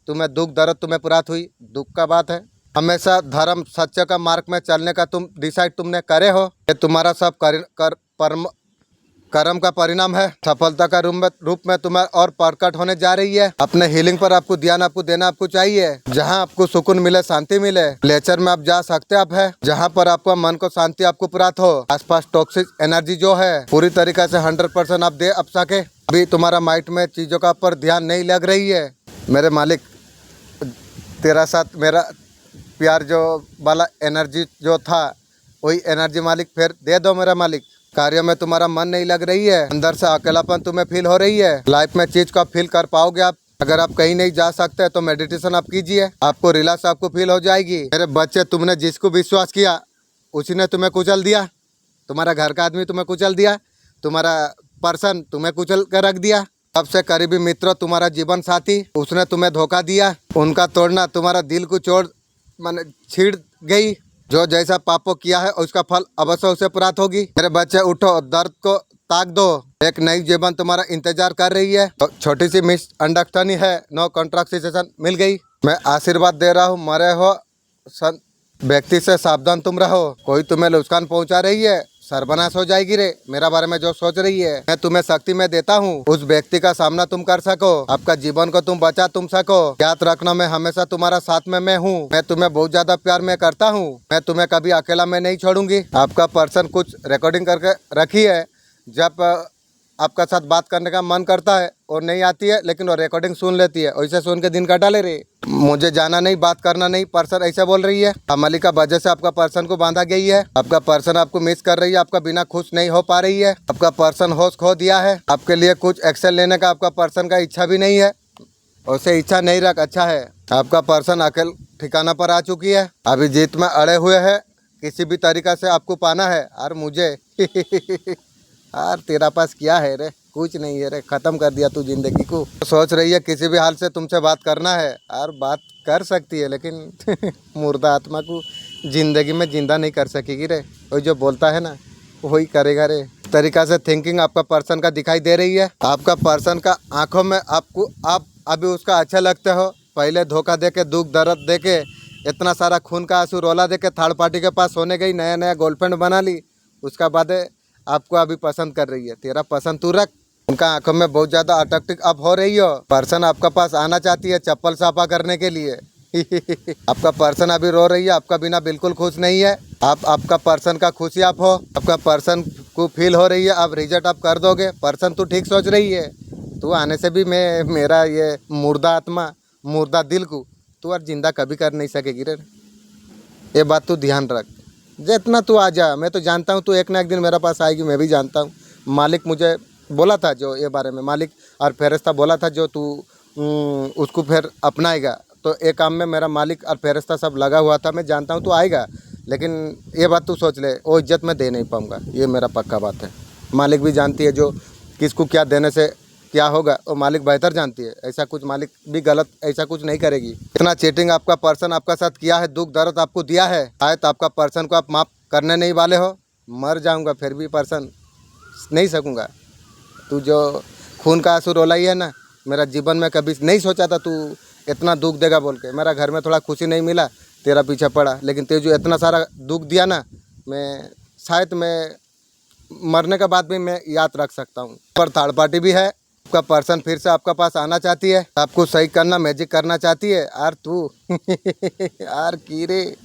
तुम्हें दुख दर्द तुम्हें प्राप्त हुई। दुख का बात है। हमेशा धर्म सत्य का मार्ग में चलने का तुम डिसाइड तुमने करे हो। ये तुम्हारा सब कर्म का परिणाम है। सफलता का रूप में तुम्हें और प्रकट होने जा रही है। अपने हीलिंग पर आपको ध्यान आपको देना आपको चाहिए। जहां आपको सुकून मिले, शांति मिले, नेचर में आप जा सकते आप है, जहां पर आपका मन को शांति आपको प्राप्त हो। आसपास टॉक्सिक एनर्जी जो है पूरी तरीके से 100% आप दे अब सके। अभी तुम्हारा माइंड में चीज़ों का पर ध्यान नहीं लग रही है। मेरे मालिक, तेरा साथ मेरा प्यार जो वाला एनर्जी जो था वही एनर्जी मालिक फिर दे दो मेरा मालिक। कार्य में तुम्हारा मन नहीं लग रही है, अंदर से अकेलापन तुम्हें फील हो रही है। लाइफ में चीज को आप फील कर पाओगे आप। अगर आप कहीं नहीं जा सकते तो मेडिटेशन आप कीजिए, आपको रिलैक्स आपको फील हो जाएगी। मेरे बच्चे, तुमने जिसको विश्वास किया उसी ने तुम्हें कुचल दिया। तुम्हारा घर का आदमी तुम्हें कुचल दिया, तुम्हारा पर्सन तुम्हें कुचल कर रख दिया। सबसे करीबी मित्र तुम्हारा जीवन साथी, उसने तुम्हें धोखा दिया। उनका तोड़ना तुम्हारा दिल को चोट माने छीड़ गई। जो जैसा पापों किया है उसका फल अवश्य उसे प्राप्त होगी। मेरे बच्चे उठो, दर्द को ताक दो, एक नई जीवन तुम्हारा इंतजार कर रही है। तो छोटी सी मिसअंडरस्टैंडिंग है, नो कॉन्ट्रैक्ट मिल गई। मैं आशीर्वाद दे रहा हूँ, मरे हो व्यक्ति से सावधान तुम रहो। कोई तुम्हें नुकसान पहुँचा रही है, सर्वनाश हो जाएगी रे। मेरा बारे में जो सोच रही है, मैं तुम्हें शक्ति में देता हूँ, उस व्यक्ति का सामना तुम कर सको, आपका जीवन को तुम बचा तुम सको। याद रखना, मैं हमेशा तुम्हारा साथ में मैं हूँ। मैं तुम्हें बहुत ज्यादा प्यार में करता हूँ। मैं तुम्हें कभी अकेला में नहीं छोड़ूंगी। आपका पर्सन कुछ रिकॉर्डिंग करके रखी है, जब आपका साथ बात करने का मन करता है और नहीं आती है, लेकिन वो रिकॉर्डिंग सुन लेती है। वैसे सुन के दिन कटा ले रही। मुझे जाना नहीं, बात करना नहीं, पर्सन ऐसे बोल रही है। अमली का वजह से आपका पर्सन को बांधा गई है। आपका पर्सन आपको मिस कर रही है, आपका बिना खुश नहीं हो पा रही है। आपका पर्सन होश खो दिया है। आपके लिए कुछ एक्शन लेने का आपका पर्सन का इच्छा भी नहीं है, उसे इच्छा नहीं रख। अच्छा है, आपका पर्सन अकेल ठिकाना पर आ चुकी है, अभी जीत में अड़े हुए है। किसी भी तरीका से आपको पाना है। और मुझे यार तेरा पास क्या है रे? कुछ नहीं है रे, खत्म कर दिया तू जिंदगी को। सोच रही है किसी भी हाल से तुमसे बात करना है, और बात कर सकती है, लेकिन मुर्दा आत्मा को जिंदगी में जिंदा नहीं कर सकेगी रे। वही जो बोलता है ना वही करेगा रे। तरीका से थिंकिंग आपका पर्सन का दिखाई दे रही है। आपका पर्सन का आंखों में आपको आप अभी उसका अच्छा लगते हो। पहले धोखा दे के, दुख दर्द दे के, इतना सारा खून का आंसू रोला दे के थर्ड पार्टी के पास होने गई, नया नया गर्लफ्रेंड बना ली, उसका बाद आपको अभी पसंद कर रही है। तेरा पसंद तू रख। उनका आंखों में बहुत ज़्यादा अट्रैक्टिव आप हो रही हो। पर्सन आपका पास आना चाहती है चप्पल साफा करने के लिए। आपका पर्सन अभी रो रही है, आपका बिना बिल्कुल खुश नहीं है। आप आपका पर्सन का खुशी आप हो, आपका पर्सन को फील हो रही है। आप रिजल्ट आप कर दोगे। पर्सन तू ठीक सोच रही है, तू आने से भी मैं मेरा ये मुर्दा आत्मा, मुर्दा दिल को तू और जिंदा कभी कर नहीं सकेगी रे। ये बात तू ध्यान रख। जितना तू आ जा, मैं तो जानता हूँ तू एक ना एक दिन मेरे पास आएगी, मैं भी जानता हूँ। मालिक मुझे बोला था जो ये बारे में, मालिक और फेरिस्ता बोला था जो तू उसको फिर अपनाएगा। तो एक काम में मेरा मालिक और फेरिस्ता सब लगा हुआ था। मैं जानता हूँ तू आएगा, लेकिन ये बात तू सोच ले, वो इज्जत मैं दे नहीं पाऊँगा, ये मेरा पक्का बात है। मालिक भी जानती है जो किसको क्या देने से क्या होगा, वो मालिक बेहतर जानती है। ऐसा कुछ मालिक भी गलत ऐसा कुछ नहीं करेगी। इतना चीटिंग आपका पर्सन आपका साथ किया है, दुख दर्द आपको दिया है, आए तो आपका पर्सन को आप माफ़ करने नहीं वाले हो। मर जाऊंगा फिर भी पर्सन नहीं सकूंगा। तू जो खून का आंसू रोलाई है ना, मेरा जीवन में कभी नहीं सोचा था तू इतना दुख देगा बोल के। मेरा घर में थोड़ा खुशी नहीं मिला, तेरा पीछे पड़ा, लेकिन ते जो इतना सारा दुख दिया ना, मैं शायद मैं मरने के बाद भी मैं याद रख सकता हूँ। पर थर्ड पार्टी भी है। आपका पर्सन फिर से आपका पास आना चाहती है, आपको सही करना, मैजिक करना चाहती है। यार तू यार कीरे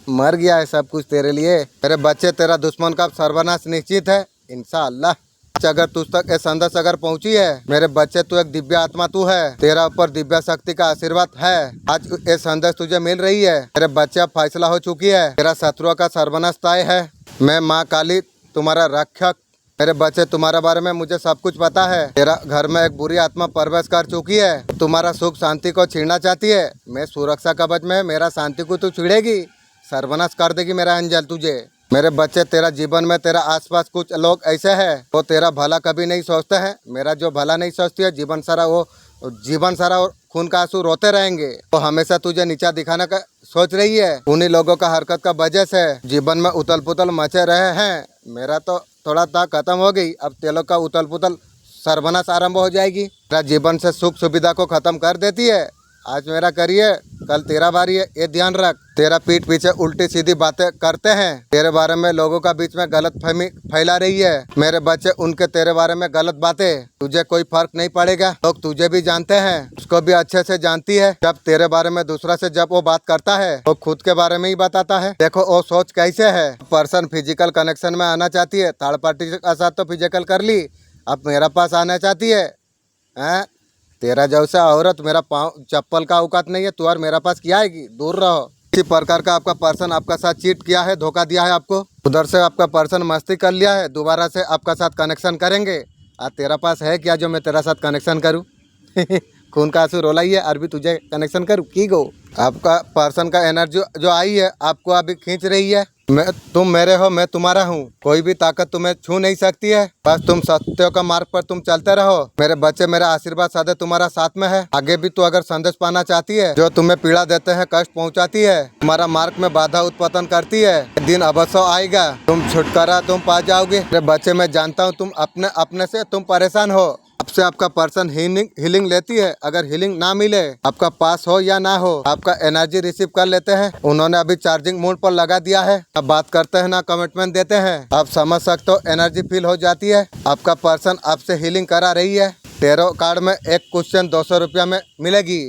मर गया है सब कुछ तेरे लिए। तेरे बच्चे, तेरा दुश्मन का सर्वनाश निश्चित है इंशाअल्लाह। अगर तुझ तक ये संदेश अगर पहुंची है, मेरे बच्चे तू एक दिव्य आत्मा तू है, तेरा ऊपर दिव्य शक्ति का आशीर्वाद है। आज ये संदेश तुझे मिल रही है। मेरे बच्चे अब फैसला हो चुकी है, तेरा शत्रुओं का सर्वनाश तय है। मैं माँ काली तुम्हारा रक्षक। मेरे बच्चे, तुम्हारे बारे में मुझे सब कुछ पता है। तेरा घर में एक बुरी आत्मा प्रवेश कर चुकी है, तुम्हारा सुख शांति को छीनना चाहती है। मैं सुरक्षा कवच में, मेरा शांति को तू छीड़ेगी, सर्वनाश कर देगी मेरा अंजल तुझे। मेरे बच्चे, तेरा जीवन में तेरा आसपास कुछ लोग ऐसे हैं वो तेरा भला कभी नहीं सोचते हैं। मेरा जो भला नहीं सोचती है, जीवन सारा खून का आंसू रोते रहेंगे। वो हमेशा तुझे नीचा दिखाने का सोच रही है। उन्हीं लोगों का हरकत का वजह से जीवन में उथल पुथल मचे रहे हैं। मेरा तो थोड़ा था खत्म हो गई, अब तेलों का उथल पुथल सर्वनाश आरंभ हो जाएगी। तेरा जीवन से सुख सुविधा को खत्म कर देती है। आज मेरा करिए कल तेरा बारी है, ये ध्यान रख। तेरा पीठ पीछे उल्टी सीधी बातें करते हैं, तेरे बारे में लोगों का बीच में गलत फहमी फैला रही है। मेरे बच्चे उनके तेरे बारे में गलत बातें, तुझे कोई फर्क नहीं पड़ेगा। लोग तुझे भी जानते हैं, उसको भी अच्छे से जानती है। जब तेरे बारे में दूसरा से जब वो बात करता है वो खुद के बारे में ही बताता है। देखो वो सोच कैसे है। पर्सन फिजिकल कनेक्शन में आना चाहती है, थर्ड पार्टी के साथ तो फिजिकल कर ली, अब मेरा पास आना चाहती है। हैं? तेरा जैसा औरत मेरा पाँव चप्पल का औकात नहीं है, तू और मेरा पास क्या आएगी, दूर रहो। किसी प्रकार का आपका पर्सन आपका साथ चीट किया है, धोखा दिया है आपको, उधर से आपका पर्सन मस्ती कर लिया है, दोबारा से आपका साथ कनेक्शन करेंगे। आज तेरा पास है क्या जो मैं तेरा साथ कनेक्शन करूँ? खून का आंसू रोला ही है, और भी तुझे कनेक्शन करूँ की गो। आपका पर्सन का एनर्जी जो आई है आपको अभी खींच रही है। तुम मेरे हो, मैं तुम्हारा हूँ, कोई भी ताकत तुम्हें छू नहीं सकती है। बस तुम सत्यों का मार्ग पर तुम चलते रहो। मेरे बच्चे, मेरा आशीर्वाद सदा तुम्हारा साथ में है। आगे भी तू अगर संदेश पाना चाहती है, जो तुम्हें पीड़ा देते हैं, कष्ट पहुँचाती है, तुम्हारा मार्ग में बाधा उत्पन्न करती है, दिन अवश्य आएगा, तुम छुटकारा तुम पा जाओगे। मेरे बच्चे, मैं जानता हूँ तुम अपने से तुम परेशान हो। आपसे आपका पर्सन हीलिंग लेती है। अगर हीलिंग ना मिले, आपका पास हो या ना हो, आपका एनर्जी रिसीव कर लेते हैं। उन्होंने अभी चार्जिंग मोड पर लगा दिया है। अब बात करते हैं ना कमिटमेंट देते हैं। आप समझ सकते हो, एनर्जी फील हो जाती है। आपका पर्सन आपसे हीलिंग करा रही है। टेरो कार्ड में एक क्वेश्चन 200 रुपया में मिलेगी।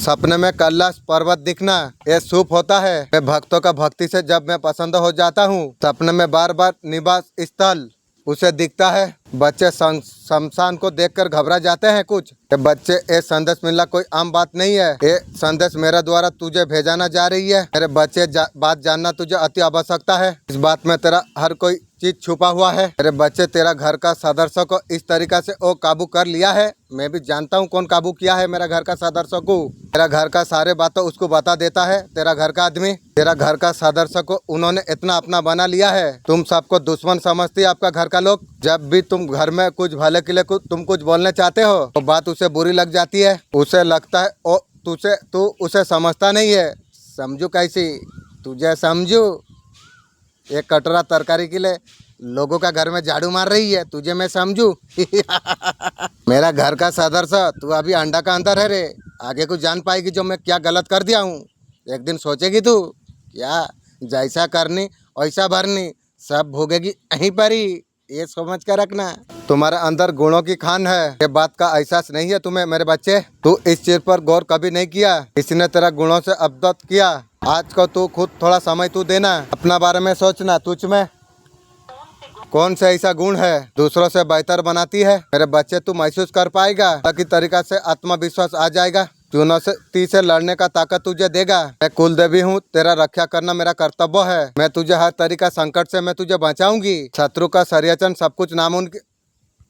सपने में कैलाश पर्वत दिखना ये शुभ होता है। मैं भक्तों का भक्ति से जब मैं पसंद हो जाता हूँ, सपने में बार बार निवास स्थल उसे दिखता है। बच्चे शमशान को देखकर घबरा जाते हैं कुछ। ये बच्चे, ये संदेश मिलना कोई आम बात नहीं है। ये संदेश मेरे द्वारा तुझे भेजाना जा रही है। मेरे बच्चे, बात जानना तुझे अति आवश्यकता है। इस बात में तेरा हर कोई चीज छुपा हुआ है। मेरे बच्चे, तेरा घर का सदस्य को इस तरीका से वो काबू कर लिया है। मैं भी जानता हूँ कौन काबू किया है मेरा घर का सदस्य को। मेरा घर का सारे बातों उसको बता देता है। तेरा घर का आदमी, तेरा घर का सदस्य को उन्होंने इतना अपना बना लिया है। तुम सबको दुश्मन समझती है आपका घर का लोग। जब भी तुम घर में कुछ भले के लिए तुम कुछ बोलने चाहते हो तो बात उसे बुरी लग जाती है। उसे लगता है तू उसे समझता नहीं है। समझू कैसी, तुझे समझू? एक कटोरा तरकारी के लिए लोगों का घर में झाड़ू मार रही है, तुझे मैं समझू? मेरा घर का सदस्य, तू अभी अंडा का अंदर है रे। आगे कुछ जान पाएगी जो मैं क्या गलत कर दिया हूँ। एक दिन सोचेगी तू, क्या जैसा करनी वैसा भरनी, सब भोगेगी यहीं पर ही। ये समझ कर रखना, तुम्हारे अंदर गुणों की खान है। ये बात का एहसास नहीं है तुम्हें मेरे बच्चे? तू इस चीज पर गौर कभी नहीं किया। किसी ने तेरा गुणों से अवगत किया। आज को तू खुद थोड़ा समय तू देना, अपना बारे में सोचना। तुझ में कौन सा ऐसा गुण है दूसरों से बेहतर बनाती है? मेरे बच्चे, तू महसूस कर पाएगा, ताकि तरीका से आत्मविश्वास आ जाएगा। चुनौती से लड़ने का ताकत तुझे देगा। मैं कुल देवी हूँ, तेरा रक्षा करना मेरा कर्तव्य है। मैं तुझे हर तरीका संकट से मैं तुझे बचाऊंगी। शत्रु का षड्यंत्र सब कुछ नामुमकिन,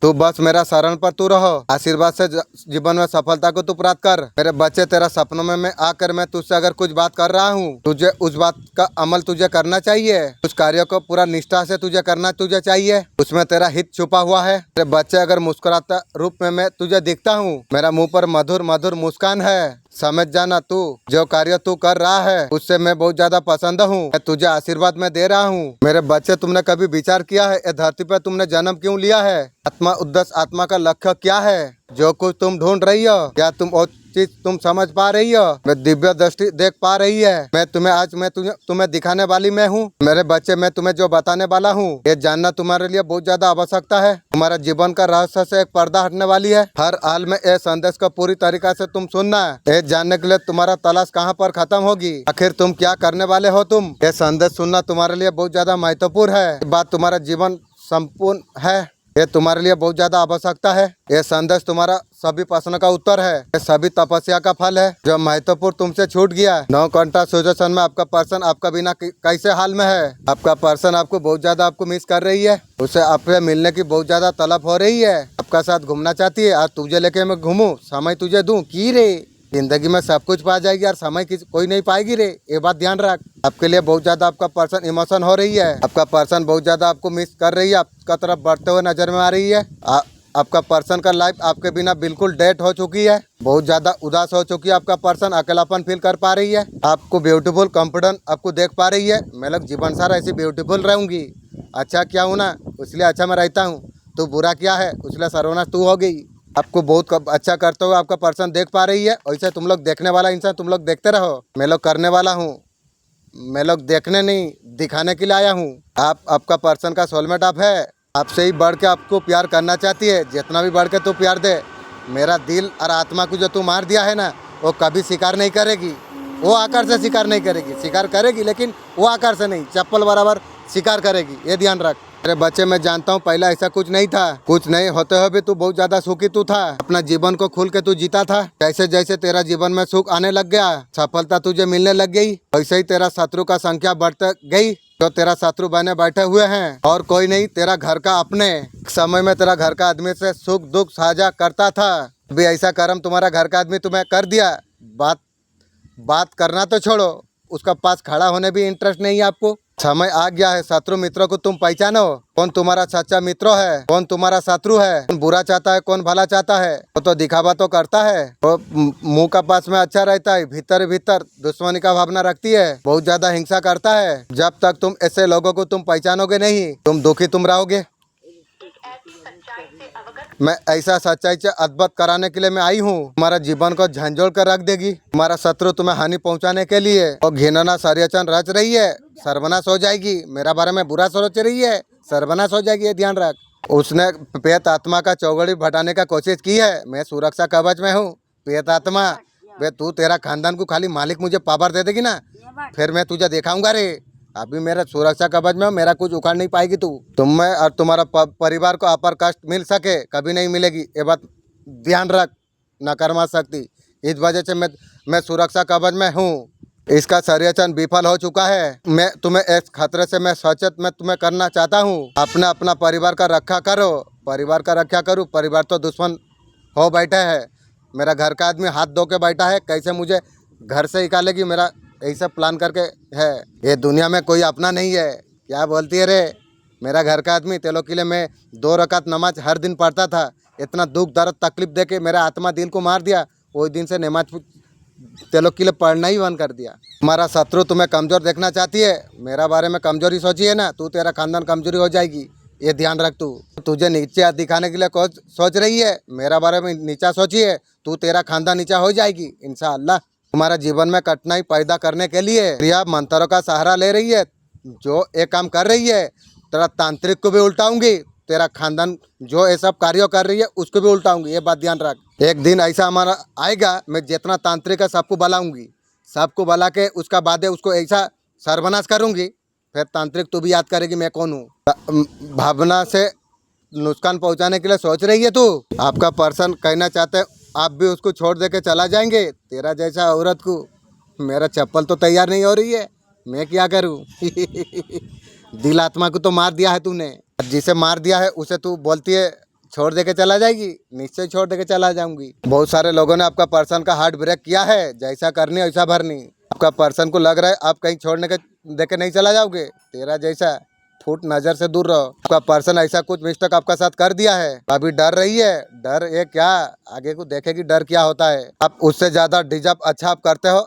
तू बस मेरा शरण पर तू रहो। आशीर्वाद से जीवन में सफलता को तू प्राप्त कर। मेरे बच्चे, तेरा सपनों में मैं आकर मैं तुझसे अगर कुछ बात कर रहा हूँ, तुझे उस बात का अमल तुझे करना चाहिए। उस कार्य को पूरा निष्ठा से तुझे करना तुझे चाहिए। उसमें तेरा हित छुपा हुआ है। मेरे बच्चे, अगर मुस्कुराता रूप में मैं तुझे दिखता हूँ, मेरा मुँह पर मधुर मधुर मुस्कान है, समझ जाना तू जो कार्य तू कर रहा है उससे मैं बहुत ज्यादा पसंद हूँ। मैं तुझे आशीर्वाद में दे रहा हूँ। मेरे बच्चे, तुमने कभी विचार किया है, इस धरती पर तुमने जन्म क्यों लिया है? आत्मा उद्देश्य, आत्मा का लक्ष्य क्या है? जो कुछ तुम ढूंढ रही हो, क्या तुम वो चीज तुम समझ पा रही हो? मैं दिव्य दृष्टि देख पा रही है। मैं तुम्हें दिखाने वाली मैं हूँ। मेरे बच्चे, मैं तुम्हें जो बताने वाला हूँ, ये जानना तुम्हारे लिए बहुत ज्यादा आवश्यकता है। तुम्हारा जीवन का रहस्य से एक पर्दा हटने वाली है। हर हाल में ये संदेश को पूरी तरीका से तुम सुनना। ये जानने के लिए तुम्हारा तलाश कहाँ पर खत्म होगी, आखिर तुम क्या करने वाले हो। तुम ये संदेश सुनना तुम्हारे लिए बहुत ज्यादा महत्वपूर्ण है। ये बात तुम्हारा जीवन संपूर्ण है। ये तुम्हारे लिए बहुत ज्यादा आवश्यकता है। ये संदेश तुम्हारा सभी प्रश्न का उत्तर है। ये सभी तपस्या का फल है जो महत्वपूर्ण तुमसे छूट गया। 9 घंटा सिचुएशन में आपका पर्सन आपका बिना कैसे हाल में है? आपका पर्सन आपको बहुत ज्यादा आपको मिस कर रही है। उसे आपसे मिलने की बहुत ज्यादा तलब हो रही है। आपका साथ घूमना चाहती है। आज तुझे लेके मैं घूमूं, समय तुझे दूं की रे? जिंदगी में सब कुछ पा जाएगी यार, समय कोई नहीं पाएगी रे, ये बात ध्यान रख। आपके लिए बहुत ज्यादा आपका पर्सन इमोशन हो रही है। आपका पर्सन बहुत ज्यादा आपको मिस कर रही है, आपका तरफ बढ़ते हुए नजर में आ रही है। आपका पर्सन का लाइफ आपके बिना बिल्कुल डेड हो चुकी है। बहुत ज्यादा उदास हो चुकी है। आपका पर्सन अकेलापन फील कर पा रही है। आपको ब्यूटीफुल कॉन्फिडेंट आपको देख पा रही है। मैं लोग जीवन सारा ऐसी ब्यूटीफुल रहूंगी। अच्छा क्या हूँ ना, इसलिए अच्छा मैं रहता हूँ। तू बुरा क्या है, इसलिए सर्वनाश तू हो गई। आपको बहुत अच्छा करते हुए आपका पर्सन देख पा रही है। वैसे तुम लोग देखने वाला इंसान, तुम लोग देखते रहो। मैं लोग करने वाला हूँ, मैं लोग देखने नहीं दिखाने के लिए आया हूँ। आप आपका पर्सन का सोलमेट आप है, आपसे ही बढ़ के आपको प्यार करना चाहती है। जितना भी बढ़ के तू प्यार दे, मेरा दिल और आत्मा को जो तू मार दिया है ना, वो कभी स्वीकार नहीं करेगी। वो आकार से स्वीकार नहीं करेगी, स्वीकार करेगी लेकिन वो आकार से नहीं, चप्पल बराबर स्वीकार करेगी। ये ध्यान रख। अरे बच्चे, मैं जानता हूँ पहला ऐसा कुछ नहीं था। कुछ नहीं होते हुए भी तू बहुत ज्यादा सुखी तू था। अपना जीवन को खुल के तू जीता था। जैसे जैसे तेरा जीवन में सुख आने लग गया, सफलता तुझे मिलने लग गई, वैसे ही तेरा शत्रु का संख्या बढ़ते गई। तो तेरा शत्रु बने बैठे हुए हैं और कोई नहीं, तेरा घर का अपने समय में तेरा घर का आदमी से सुख दुख साझा करता था। अभी ऐसा कर्म तुम्हारा घर का आदमी तुम्हें कर दिया। बात करना तो छोड़ो, उसका पास खड़ा होने भी इंटरेस्ट नहीं है आपको। समय आ गया है, शत्रु मित्रों को तुम पहचानो। कौन तुम्हारा सच्चा मित्र है, कौन तुम्हारा शत्रु है, कौन बुरा चाहता है, कौन भला चाहता है। वो तो दिखावा तो करता है, वो मुंह का पास में अच्छा रहता है, भीतर भीतर दुश्मनी का भावना रखती है, बहुत ज्यादा हिंसा करता है। जब तक तुम ऐसे लोगों को तुम पहचानोगे नहीं, तुम दुखी तुम रहोगे। मैं ऐसा सच्चाई से अद्भुत कराने के लिए मैं आई हूँ। तुम्हारा जीवन को झंझोड़ कर रख देगी। तुम्हारा शत्रु तुम्हें हानि पहुँचाने के लिए और घिनौना षड्यंत्र रच रही है। सर्वनाश हो जाएगी। मेरा बारे में बुरा सोच रही है, सर्वनाश हो जाएगी, ये ध्यान रख। उसने प्रेत आत्मा का चौगड़ी भटाने का कोशिश की है। मैं सुरक्षा कवच में हूँ। प्रेत आत्मा, वे तू तेरा खानदान को खाली मालिक मुझे पावर दे देगी ना, फिर मैं तुझे दिखाऊंगा रे। अभी मेरा सुरक्षा कवच में हो, मेरा कुछ उखाड़ नहीं पाएगी तू। तुम्हें और तुम्हारा परिवार को अपर कष्ट मिल सके, कभी नहीं मिलेगी, ये बात ध्यान रख। नकारात्मक शक्ति, इस वजह से मैं सुरक्षा कवच में हूँ। इसका षड्यंत्र विफल हो चुका है। मैं तुम्हें इस खतरे से मैं सचेत मैं तुम्हें करना चाहता हूँ। अपना परिवार का रक्षा करो, परिवार का रक्षा करो। परिवार तो दुश्मन हो बैठे है। मेरा घर का आदमी हाथ धो के बैठा है, कैसे मुझे घर से निकालेगी, मेरा यही सब प्लान करके है। ये दुनिया में कोई अपना नहीं है। क्या बोलती है रे, मेरा घर का आदमी। तेलों के लिए मैं 2 रकात नमाज हर दिन पढ़ता था। इतना दुख दर्द तकलीफ दे के मेरा आत्मा दिल को मार दिया। वही दिन से नमाज तेलों के लिए पढ़ना ही बंद कर दिया। हमारा शत्रु तुम्हें कमज़ोर देखना चाहती है। मेरा बारे में कमजोरी सोची है ना, तू तेरा खानदान कमजोरी हो जाएगी, ये ध्यान रख। तू तुझे नीचे दिखाने के लिए सोच रही है, मेरा बारे में नीचा सोची है, तू तेरा खानदान नीचा हो जाएगी इंशाअल्लाह। तुम्हारा जीवन में कठिनाई पैदा करने के लिए प्रिया मंत्रों का सहारा ले रही है। जो एक काम कर रही है, तेरा तांत्रिक को भी उल्टाऊंगी, तेरा खानदान जो ये सब कार्यों कर रही है उसको भी उल्टाऊंगी, ये बात ध्यान रख। एक दिन ऐसा हमारा आएगा, मैं जितना तांत्रिक है सबको बुलाऊंगी, सबको बुला के उसका बाद उसको ऐसा सर्वनाश करूंगी, फिर तांत्रिक तू भी याद करेगी मैं कौन हूँ। भावना से नुकसान पहुंचाने के लिए सोच रही है तू। आपका पर्सन कहना चाहते है आप भी उसको छोड़ दे के चला जाएंगे। तेरा जैसा औरत को मेरा चप्पल तो तैयार नहीं हो रही है, मैं क्या करूं। दिल आत्मा को तो मार दिया है तूने, जिसे मार दिया है उसे तू बोलती है छोड़ दे के चला जाएगी। निश्चय छोड़ दे के चला जाऊंगी। बहुत सारे लोगों ने आपका पर्सन का हार्ट ब्रेक किया है, जैसा करनी वैसा भरनी। आपका पर्सन को लग रहा है आप कहीं छोड़ने के दे के नहीं चला जाओगे, तेरा जैसा फुट नजर से दूर रहो। आपका पर्सन ऐसा कुछ मिस्टेक आपका साथ कर दिया है, अभी डर रही है। डर ये क्या, आगे को देखेगी डर क्या होता है। आप उससे ज्यादा डिजर्व अच्छा आप करते हो।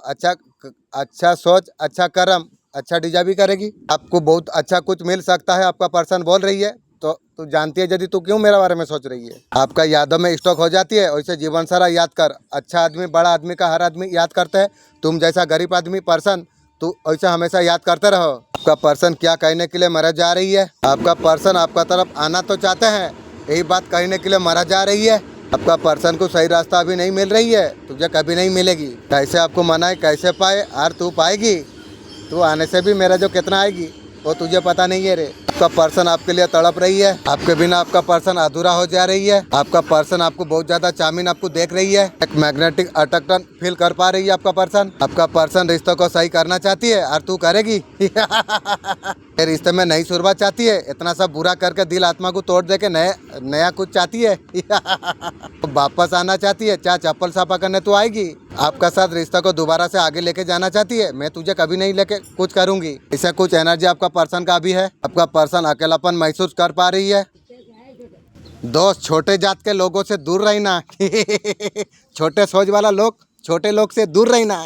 अच्छा सोच, अच्छा कर्म, अच्छा डिजर्व भी करेगी। आपको बहुत अच्छा कुछ मिल सकता है, आपका पर्सन बोल रही है। तो तू जानती है यदि तू क्यों मेरे बारे में सोच रही है। आपका यादों में स्टॉक हो जाती है, वैसे जीवन सारा याद कर। अच्छा आदमी, बड़ा आदमी का हर आदमी याद करता है। तुम जैसा गरीब आदमी पर्सन तू ऐसा हमेशा याद करते रहो। आपका पर्सन क्या कहने के लिए मरा जा रही है, आपका पर्सन आपका तरफ आना तो चाहते हैं, यही बात कहने के लिए मरा जा रही है। आपका पर्सन को सही रास्ता अभी नहीं मिल रही है, तुझे कभी नहीं मिलेगी। कैसे आपको मनाए, कैसे पाए, और तू पाएगी। तू आने से भी मेरा जो कितना आएगी वो तुझे पता नहीं है रे। आपका पर्सन आपके लिए तड़प रही है, आपके बिना आपका पर्सन अधूरा हो जा रही है। आपका पर्सन आपको बहुत ज्यादा चामीन आपको देख रही है, एक मैग्नेटिक अट्रैक्शन फील कर पा रही है आपका पर्सन। आपका पर्सन रिश्तों को सही करना चाहती है और तू करेगी। रिश्ते में नई शुरुआत चाहती है, इतना सब बुरा करके दिल आत्मा को तोड़ दे के नया कुछ चाहती है। वापस आना चाहती है, चाहे चप्पल साफा करने तू आएगी। आपका साथ रिश्ता को दोबारा से आगे लेके जाना चाहती है, मैं तुझे कभी नहीं लेके कुछ करूंगी। ऐसा कुछ एनर्जी आपका पर्सन का भी है। आपका पर्सन अकेलापन महसूस कर पा रही है। दोस्त, छोटे जात के लोगों से दूर रहना। छोटे सोच वाला लोग, छोटे लोग से दूर रहना।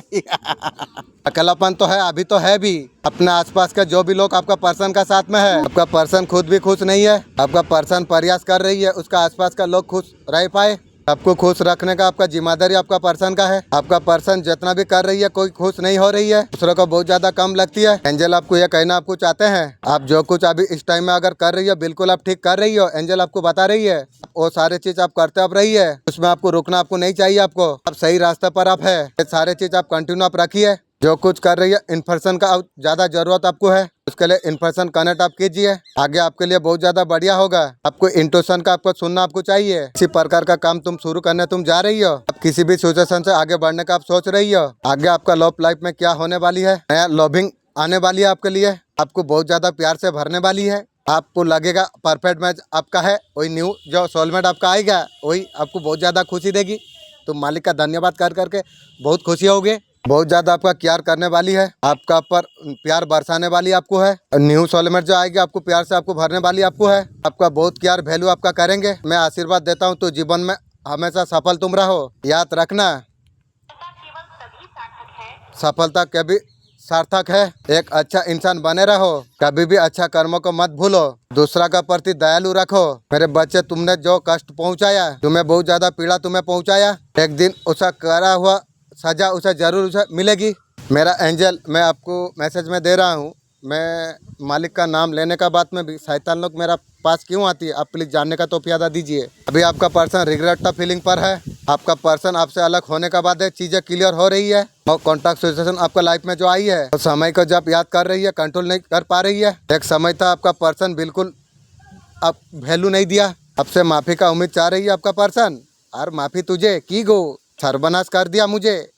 अकेलापन तो है, अभी तो है भी। अपने आसपास के जो भी लोग आपका पर्सन का साथ में है, आपका पर्सन खुद भी खुश नहीं है। आपका पर्सन प्रयास कर रही है उसका आसपास का लोग खुश रह पाए। आपको खुश रखने का आपका जिम्मेदारी आपका पर्सन का है। आपका पर्सन जितना भी कर रही है कोई खुश नहीं हो रही है, दूसरों को बहुत ज्यादा कम लगती है। एंजल आपको ये कहना आपको चाहते हैं, आप जो कुछ अभी इस टाइम में अगर कर रही हो बिल्कुल आप ठीक कर रही हो। एंजल आपको बता रही है वो सारे चीज आप करते आप रही है, उसमें आपको रुकना आपको नहीं चाहिए। आपको आप सही रास्ते पर आप है, ये सारे चीज आप कंटिन्यू आप रखिए। जो कुछ कर रही है इन्फॉर्मेशन का ज्यादा जरूरत आपको है, उसके लिए इन्फॉर्मेशन कनेक्ट आप कीजिए, आगे आपके लिए बहुत ज्यादा बढ़िया होगा। आपको इंट्यूशन का आपको सुनना आपको चाहिए। इसी प्रकार का काम तुम शुरू करने तुम जा रही हो, आप किसी भी सिचुएशन से आगे बढ़ने का आप सोच रही हो। आगे आपका लव लाइफ में क्या होने वाली है, नया लविंग आने वाली है आपके लिए, आपको बहुत ज्यादा प्यार से भरने वाली है। आपको लगेगा परफेक्ट मैच आपका है, वही न्यू जो सोलमेट आपका आएगा वही आपको बहुत ज्यादा खुशी देगी। तुम मालिक का धन्यवाद कर करके बहुत खुशी होगे, बहुत ज्यादा आपका केयर करने वाली है, आपका पर प्यार बरसाने वाली आपको है। न्यू सोलमेट जो आएगी आपको प्यार से आपको भरने वाली आपको है, आपका बहुत केयर वैल्यू आपका करेंगे। मैं आशीर्वाद देता हूँ तो जीवन में हमेशा सफल तुम रहो। याद रखना सफलता कभी सार्थक है। एक अच्छा इंसान बने रहो, कभी भी अच्छा कर्मों को मत भूलो, दूसरा का प्रति दयालु रखो। मेरे बच्चे तुमने जो कष्ट पहुंचाया, तुम्हें बहुत ज्यादा पीड़ा तुम्हें पहुंचाया, एक दिन उसका करा हुआ सजा उसे जरूर उसे मिलेगी। मेरा एंजल मैं आपको मैसेज में दे रहा हूँ, मैं मालिक का नाम लेने का बाद में भी शैतान लोग मेरा पास क्यों आती है आप प्लीज जानने का तो प्यादा दीजिए। अभी आपका पर्सन रिग्रेट फीलिंग पर है, आपका पर्सन आपसे अलग होने के बाद चीजें क्लियर हो रही है और कॉन्ट्रैक्ट सिचुएशन आपका लाइफ में जो आई है तो समय को जब याद कर रही है कंट्रोल नहीं कर पा रही है। एक समय था आपका पर्सन बिल्कुल आप वैल्यू नहीं दिया, आपसे माफी का उम्मीद चाह रही है आपका पर्सन, और माफी तुझे की गो सर्वनाश कर दिया, मुझे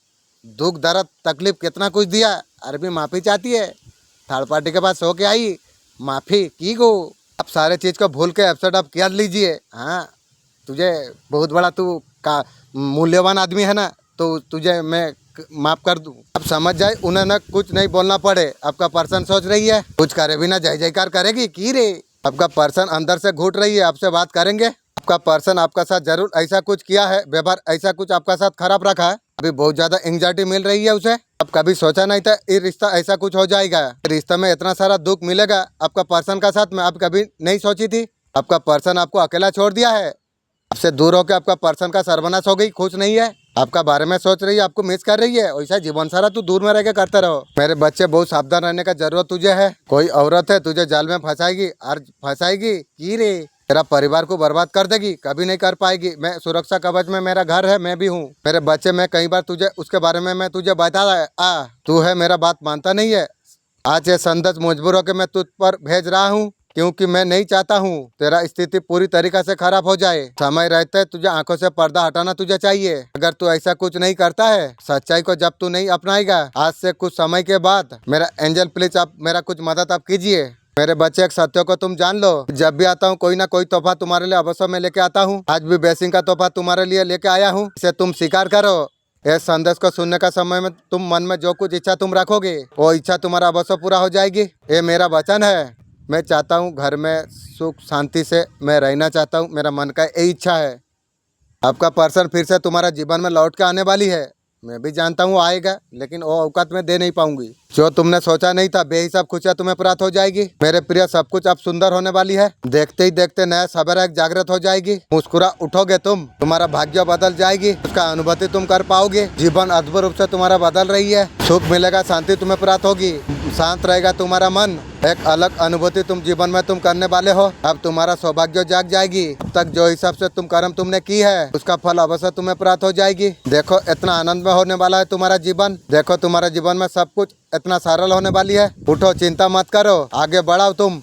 दुख दर्द तकलीफ कितना कुछ दिया, अरबी माफी चाहती है, थर्ड पार्टी के पास हो के आई माफी की गो। अब सारे चीज को भूल के एब्सेंट आप कर लीजिए। हाँ तुझे बहुत बड़ा तू का मूल्यवान आदमी है ना, तो तुझे मैं माफ कर दूं। अब समझ जाए उन्हें ना कुछ नहीं बोलना पड़े। आपका पर्सन सोच रही है कुछ करे भी ना जय जयकार करेगी की रे। आपका पर्सन अंदर से घुट रही है, आपसे बात करेंगे। आपका पर्सन आपका साथ जरूर ऐसा कुछ किया है, व्यवहार ऐसा कुछ आपका साथ खराब रखा है, अभी बहुत ज्यादा एंग्जाइटी मिल रही है उसे। अब कभी सोचा नहीं था ये रिश्ता ऐसा कुछ हो जाएगा, रिश्ते में इतना सारा दुख मिलेगा आपका पर्सन का साथ में आप कभी नहीं सोची थी। आपका पर्सन आपको अकेला छोड़ दिया है, आपसे दूर होकर आपका पर्सन का सर्वनाश हो गई, खुश नहीं है, आपका बारे में सोच रही है, आपको मिस कर रही है। वैसा जीवन सारा तू दूर में रह के करते रहो। मेरे बच्चे बहुत सावधान रहने का जरूरत तुझे है। कोई औरत है तुझे जाल में फंसाएगी और फंसाएगी की रे, तेरा परिवार को बर्बाद कर देगी, कभी नहीं कर पाएगी। मैं सुरक्षा कवच में मेरा घर है, मैं भी हूँ। मेरे बच्चे मैं कई बार तुझे उसके बारे में मैं तुझे बताया, तू है मेरा बात मानता नहीं है। आज ये संदेश मजबूर होकर मैं तुझ पर भेज रहा हूँ, क्योंकि मैं नहीं चाहता हूँ तेरा स्थिति पूरी तरीके से खराब हो जाए। समय रहते तुझे आंखों से पर्दा हटाना तुझे चाहिए। अगर तू ऐसा कुछ नहीं करता है, सच्चाई को जब तू नहीं अपनाएगा, आज से कुछ समय के बाद मेरा एंजल प्लीज आप मेरा कुछ मदद आप कीजिए। मेरे बच्चे एक सत्य को तुम जान लो, जब भी आता हूँ कोई ना कोई तोहफा तुम्हारे लिए अवश्य में लेके आता हूँ। आज भी ब्लेसिंग का तोहफा तुम्हारे लिए लेके आया हूँ, इसे तुम स्वीकार करो। इस संदेश को सुनने का समय में तुम मन में जो कुछ इच्छा तुम रखोगे वो इच्छा तुम्हारा अवश्य पूरा हो जाएगी। ये मेरा वचन है। मैं चाहता हूँ घर में सुख शांति से मैं रहना चाहता हूँ, मेरा मन का यही इच्छा है। आपका पर्सन फिर से तुम्हारा जीवन में लौट के आने वाली है, मैं भी जानता हूँ आएगा, लेकिन वो औकात में दे नहीं पाऊंगी। जो तुमने सोचा नहीं था बेहिसाब खुशियाँ तुम्हें प्राप्त हो जाएगी। मेरे प्रिय सब कुछ अब सुंदर होने वाली है, देखते ही देखते नया सवेरा एक जागृत हो जाएगी। मुस्कुरा उठोगे तुम, तुम्हारा भाग्य बदल जाएगी, उसका अनुभूति तुम कर पाओगे। जीवन अद्भुत रूप से तुम्हारा बदल रही है, सुख मिलेगा, शांति तुम्हें प्राप्त होगी, शांत रहेगा तुम्हारा मन, एक अलग अनुभूति तुम जीवन में तुम करने वाले हो। अब तुम्हारा सौभाग्य जाग जाएगी। अब तक जो हिसाब से तुम कर्म तुमने की है उसका फल अवश्य तुम्हें प्राप्त हो जाएगी। देखो इतना आनंद में होने वाला है तुम्हारा जीवन, देखो तुम्हारे जीवन में सब कुछ इतना सरल होने वाली है। उठो, चिंता मत करो, आगे बढ़ाओ तुम।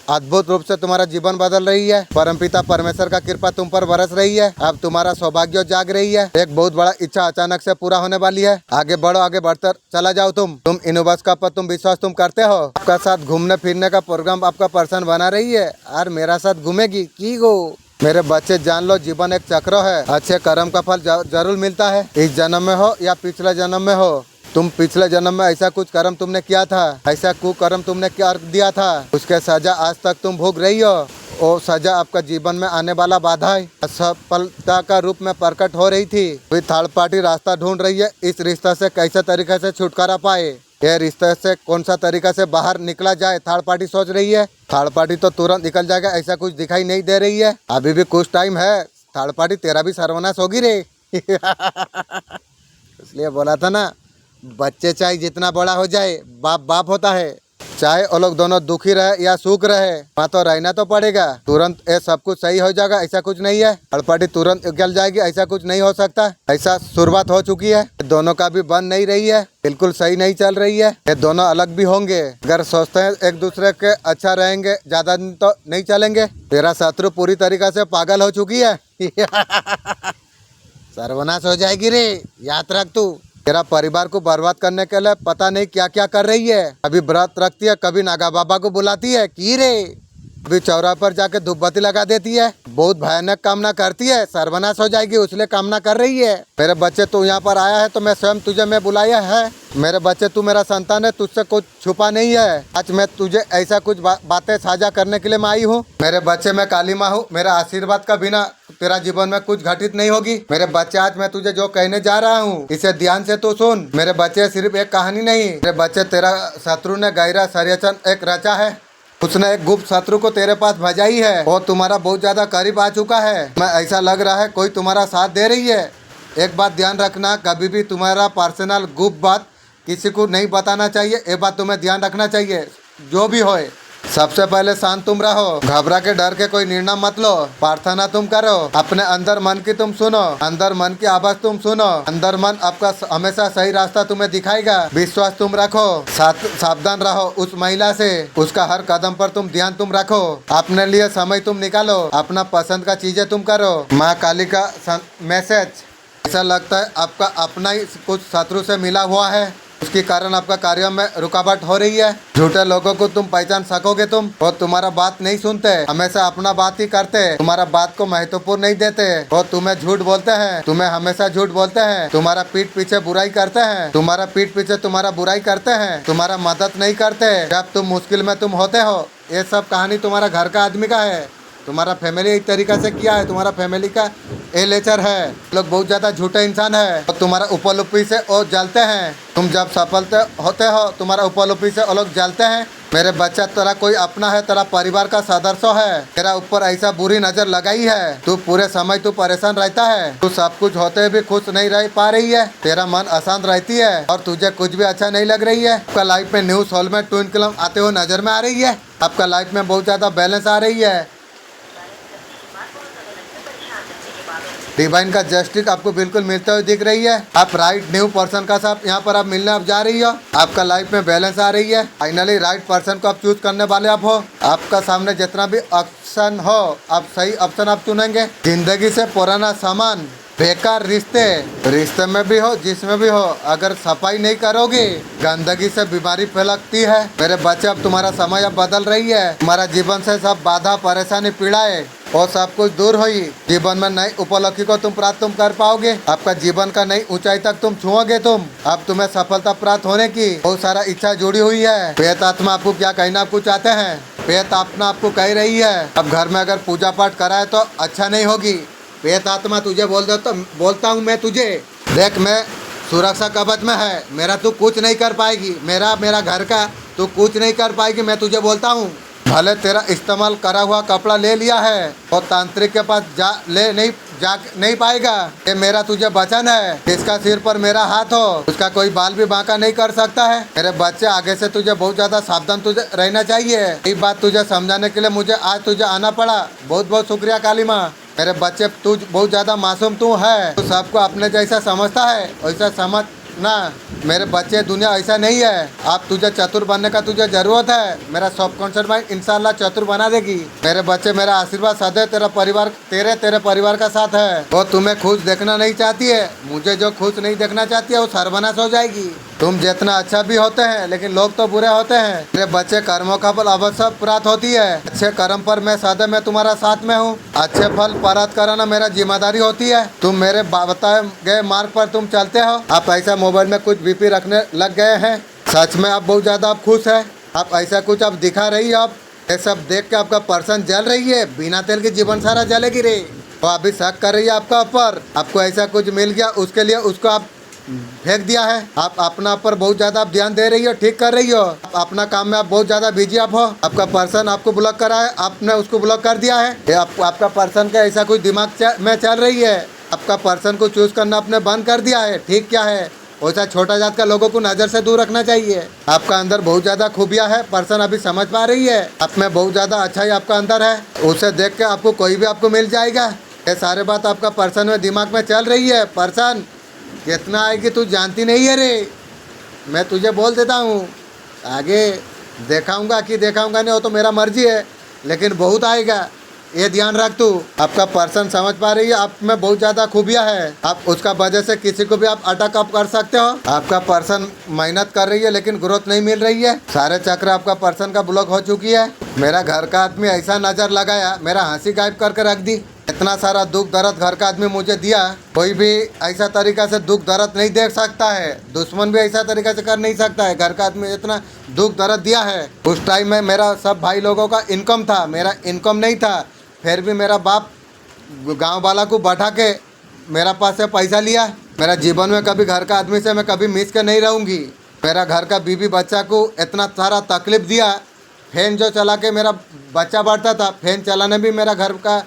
अद्भुत रूप से तुम्हारा जीवन बदल रही है, परमपिता परमेश्वर का कृपा तुम पर बरस रही है। अब तुम्हारा सौभाग्य जाग रही है, एक बहुत बड़ा इच्छा अचानक से पूरा होने वाली है। आगे बढ़ो, आगे बढ़कर चला जाओ तुम इनोबस का पर तुम विश्वास तुम करते हो। आपका साथ घूमने फिरने का प्रोग्राम आपका पर्सन बना रही है और मेरा साथ घूमेगी की गो। मेरे बच्चे जान लो जीवन एक चक्र है, अच्छे कर्म का फल जरूर मिलता है, इस जन्म में हो या पिछले जन्म में हो। तुम पिछले जन्म में ऐसा कुछ कर्म तुमने किया था, ऐसा कुकर्म तुमने कर दिया था, उसके सजा आज तक तुम भोग रही हो। वो सजा आपका जीवन में आने वाला बाधा है असफलता का रूप में प्रकट हो रही थी। कोई थर्ड पार्टी रास्ता ढूंढ रही है, इस रिश्ते से कैसे तरीके से छुटकारा पाए, ये रिश्ते से कौन सा तरीका से बाहर निकला जाए। थर्ड पार्टी सोच रही है, थर्ड पार्टी तो तुरंत निकल जाएगा ऐसा कुछ दिखाई नहीं दे रही है, अभी भी कुछ टाइम है। थर्ड पार्टी तेरा भी सर्वनाश होगी रे। इसलिए बोला था ना, बच्चे चाहे जितना बड़ा हो जाए, बाप बाप होता है। चाहे वो लोग दोनों दुखी रहे या सुख रहे, वहाँ तो रहना तो पड़ेगा। तुरंत ये सब कुछ सही हो जाएगा ऐसा कुछ नहीं है। थर्ड पार्टी तुरंत गल जाएगी ऐसा कुछ नहीं हो सकता। ऐसा शुरुआत हो चुकी है, दोनों का भी बन नहीं रही है, बिल्कुल सही नहीं चल रही है। ये दोनों अलग भी होंगे। अगर सोचते हैं एक दूसरे के अच्छा रहेंगे, ज्यादा दिन तो नहीं चलेंगे। तेरा शत्रु पूरी तरीके से पागल हो चुकी है। सर्वनाश हो जाएगी रे, याद रख तू। तेरा परिवार को बर्बाद करने के लिए पता नहीं क्या क्या कर रही है। कभी व्रत रखती है, कभी नागा बाबा को बुलाती है की रे, कभी चौराहे पर जाके धूपबत्ती लगा देती है। बहुत भयानक कामना करती है, सर्वनाश हो जाएगी उसलिए कामना कर रही है। मेरे बच्चे तू यहाँ पर आया है तो मैं स्वयं तुझे मैं बुलाया है। मेरे बच्चे तू मेरा संतान है, तुझसे कुछ छुपा नहीं है। आज मैं तुझे ऐसा कुछ बातें साझा करने के लिए मैं आई हूँ। मेरे बच्चे मैं काली माँ हूँ, मेरा आशीर्वाद का बिना तेरा जीवन में कुछ घटित नहीं होगी। मेरे बच्चे आज मैं तुझे जो कहने जा रहा हूँ इसे ध्यान से तू सुन। मेरे बच्चे सिर्फ एक कहानी नहीं, मेरे बच्चे तेरा शत्रु ने गहरा षड्यंत्र एक रचा है। उसने एक गुप्त शत्रु को तेरे पास भेजाई है, वो तुम्हारा बहुत ज्यादा करीब आ चुका है। मैं ऐसा लग रहा है कोई तुम्हारा साथ दे रही है। एक बात ध्यान रखना, कभी भी तुम्हारा पर्सनल गुप्त बात किसी को नहीं बताना चाहिए। ये बात तुम्हें ध्यान रखना चाहिए। जो भी होए सबसे पहले शांत तुम रहो, घबरा के डर के कोई निर्णय मत लो। प्रार्थना तुम करो, अपने अंदर मन की तुम सुनो, अंदर मन की आवाज तुम सुनो। अंदर मन आपका हमेशा सही रास्ता तुम्हें दिखाएगा। विश्वास तुम रखो, सावधान रहो उस महिला से, उसका हर कदम पर तुम ध्यान तुम रखो। अपने लिए समय तुम निकालो, अपना पसंद का चीजें तुम करो। माँ काली का मैसेज, ऐसा लगता है आपका अपना ही कुछ शत्रु से मिला हुआ है, उसके कारण आपका कार्य में रुकावट हो रही है। झूठे लोगों को तुम पहचान सकोगे तुम, और तुम्हारा बात नहीं सुनते, हमेशा अपना बात ही करते, तुम्हारा बात को महत्वपूर्ण नहीं देते, और तुम्हें झूठ बोलते हैं, तुम्हें हमेशा झूठ बोलते हैं, तुम्हारा पीठ पीछे बुराई करते हैं, तुम्हारा पीठ पीछे तुम्हारा बुराई करते हैं, तुम्हारा मदद नहीं करते जब तुम मुश्किल में तुम होते हो। ये सब कहानी तुम्हारा घर का आदमी का है, तुम्हारा फैमिली एक तरीका से किया है, तुम्हारा फैमिली का ए लेचर है। लोग बहुत ज़्यादा झूठे इंसान है और तुम्हारा उपलुपी से वो जलते हैं। तुम जब सफल होते हो तुम्हारा उपलुपी से वो लोग जलते हैं। मेरे बच्चा तेरा कोई अपना है, तेरा परिवार का सदस्य है, तेरा ऊपर ऐसा बुरी नज़र लगाई है, तू पूरे समय तू परेशान रहता है, तू सब कुछ होते भी खुश नहीं रह पा रही है, तेरा मन अशांत रहती है और तुझे कुछ भी अच्छा नहीं लग रही है। आपका लाइफ में न्यू सोल में ट्विन क्लम आते हुए नजर में आ रही है। आपका लाइफ में बहुत ज़्यादा बैलेंस आ रही है। डिवाइन का जस्टिस आपको बिल्कुल मिलते हुए दिख रही है। आप राइट न्यू पर्सन का साथ यहाँ पर आप मिलने आप जा रही हो। आपका लाइफ में बैलेंस आ रही है। फाइनली राइट पर्सन को आप चूज करने वाले आप हो। आपका सामने जितना भी ऑप्शन हो आप सही ऑप्शन आप चुनेंगे। जिंदगी से पुराना सामान, बेकार रिश्ते में भी हो जिसमें भी हो, अगर सफाई नहीं करोगे गंदगी से बीमारी फैलती है। मेरे बच्चे अब तुम्हारा समय अब बदल रही है। तुम्हारा जीवन से सब बाधा परेशानी पीड़ाएं और सब कुछ दूर हुई। जीवन में नई उपलब्धि को तुम प्राप्त तुम कर पाओगे। आपका जीवन का नई ऊंचाई तक तुम छुओगे तुम। अब तुम्हें सफलता प्राप्त होने की बहुत सारा इच्छा जुड़ी हुई है। प्रेत आत्मा आपको क्या कहना आपको चाहते हैं। प्रेत आत्मा आपको कह रही है अब घर में अगर पूजा पाठ कराए तो अच्छा नहीं होगी। प्रेत आत्मा तुझे बोलता हूँ मैं तुझे, देख मैं सुरक्षा कवच में है, मेरा तू कुछ नहीं कर पाएगी, मेरा घर का तू कुछ नहीं कर पाएगी। मैं तुझे बोलता हूँ भले तेरा इस्तेमाल करा हुआ कपड़ा ले लिया है और तांत्रिक के पास जा नहीं पाएगा। ये मेरा तुझे वचन है, जिसका सिर पर मेरा हाथ हो उसका कोई बाल भी बांका नहीं कर सकता है। मेरे बच्चे आगे से तुझे बहुत ज्यादा सावधान तुझे रहना चाहिए। ये बात तुझे समझाने के लिए मुझे आज तुझे आना पड़ा। बहुत बहुत शुक्रिया काली माँ। मेरे बच्चे तू बहुत ज्यादा मासूम तू है, तू सबको अपने जैसा समझता है, वैसा समझ ना। मेरे बच्चे दुनिया ऐसा नहीं है। आप तुझे चतुर बनने का तुझे जरूरत है। मेरा सबकॉन्शियस माइंड इंशाल्लाह चतुर बना देगी। मेरे बच्चे मेरा आशीर्वाद सदैव तेरे परिवार का साथ है। वो तुम्हें खुश देखना नहीं चाहती है। मुझे जो खुश नहीं देखना चाहती है वो सर्वनाश हो जाएगी। तुम जितना अच्छा भी होते हैं लेकिन लोग तो बुरे होते हैं। मेरे बच्चे कर्मों का फल अवश्य प्राप्त होती है। अच्छे कर्म पर मैं सदैव मैं तुम्हारा साथ में हूँ। अच्छे फल प्राप्त कराना मेरा जिम्मेदारी होती है। तुम मेरे बताए गए मार्ग पर तुम चलते हो। आप ऐसा मोबाइल में कुछ बीपी रखने लग गए हैं। सच में आप बहुत ज्यादा आप खुश है। आप ऐसा कुछ आप दिखा रही हो। आप ये सब देख के आपका पर्सन जल रही है। बिना तेल के जीवन सारा जलेगी रे। वो अभी शक कर रही है आपका ऊपर। आपको ऐसा कुछ मिल गया उसके लिए उसको आप फेंक दिया है। आप अपना पर बहुत ज़्यादा आप ध्यान दे रही हो, ठीक कर रही हो। अपना काम में आप बहुत ज़्यादा बिजी आप हो। आपका पर्सन आपको ब्लॉक करा है, आपने उसको ब्लॉक कर दिया है। ये आपका पर्सन का ऐसा कोई दिमाग में चल रही है। आपका पर्सन को चूज करना आपने बंद कर दिया है, ठीक क्या है। वैसा छोटा जात का लोगों को नज़र से दूर रखना चाहिए। आपका अंदर बहुत ज़्यादा खूबियाँ है, पर्सन अभी समझ पा रही है। आप में बहुत ज़्यादा अच्छाई आपका अंदर है, उसे देख के आपको कोई भी आपको मिल जाएगा। ये सारे बात आपका पर्सन में दिमाग में चल रही है। पर्सन कितना आएगी तू जानती नहीं है रे, मैं तुझे बोल देता हूँ। आगे दिखाऊंगा कि दिखाऊंगा नहीं वो तो मेरा मर्जी है, लेकिन बहुत आएगा, ये ध्यान रख तू। आपका पर्सन समझ पा रही है आप में बहुत ज़्यादा खूबियाँ है। आप उसका वजह से किसी को भी आप अटैक अप कर सकते हो। आपका पर्सन मेहनत कर रही है लेकिन ग्रोथ नहीं मिल रही है। सारे चक्र आपका पर्सन का ब्लॉक हो चुकी है। मेरा घर का आदमी ऐसा नज़र लगाया, मेरा हंसी गायब करके रख दी। इतना सारा दुख दर्द घर का आदमी मुझे दिया, कोई भी ऐसा तरीका से दुख दर्द नहीं देख सकता है। दुश्मन भी ऐसा तरीका से कर नहीं सकता है। घर का आदमी इतना दुख दर्द दिया है। उस टाइम में मेरा सब भाई लोगों का इनकम था, मेरा इनकम नहीं था। फिर भी मेरा बाप गांव वाला को बैठा के मेरा पास से पैसा लिया। मेरा जीवन में कभी घर का आदमी से मैं कभी मिस के नहीं रहूँगी। मेरा घर का बीवी बच्चा को इतना सारा तकलीफ दिया। फैन जो चला के मेरा बच्चा बढ़ता था, फैन चलाने भी मेरा घर का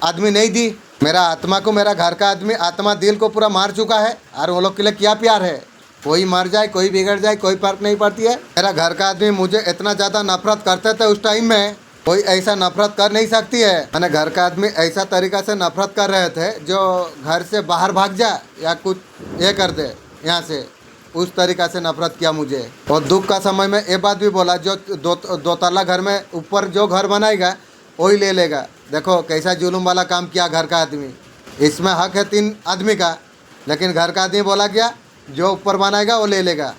आदमी नहीं दी। मेरा आत्मा को मेरा घर का आदमी आत्मा दिल को पूरा मार चुका है। और वो लोग के लिए क्या प्यार है, कोई मर जाए कोई बिगड़ जाए कोई फर्क नहीं पड़ती है। मेरा घर का आदमी मुझे इतना ज़्यादा नफरत करते थे उस टाइम में, कोई ऐसा नफरत कर नहीं सकती है। मैंने घर का आदमी ऐसा तरीका से नफरत कर रहे थे जो घर से बाहर भाग जाए या कुछ ये कर दे यहाँ से, उस तरीका से नफरत किया मुझे। और दुख का समय में ये बात भी बोला, जो दो तल्ला घर में ऊपर जो घर बनाएगा वही ले लेगा। देखो कैसा जुलूम वाला काम किया घर का आदमी। इसमें हक है 3 आदमी का, लेकिन घर का आदमी बोला गया जो ऊपर बनाएगा वो ले लेगा।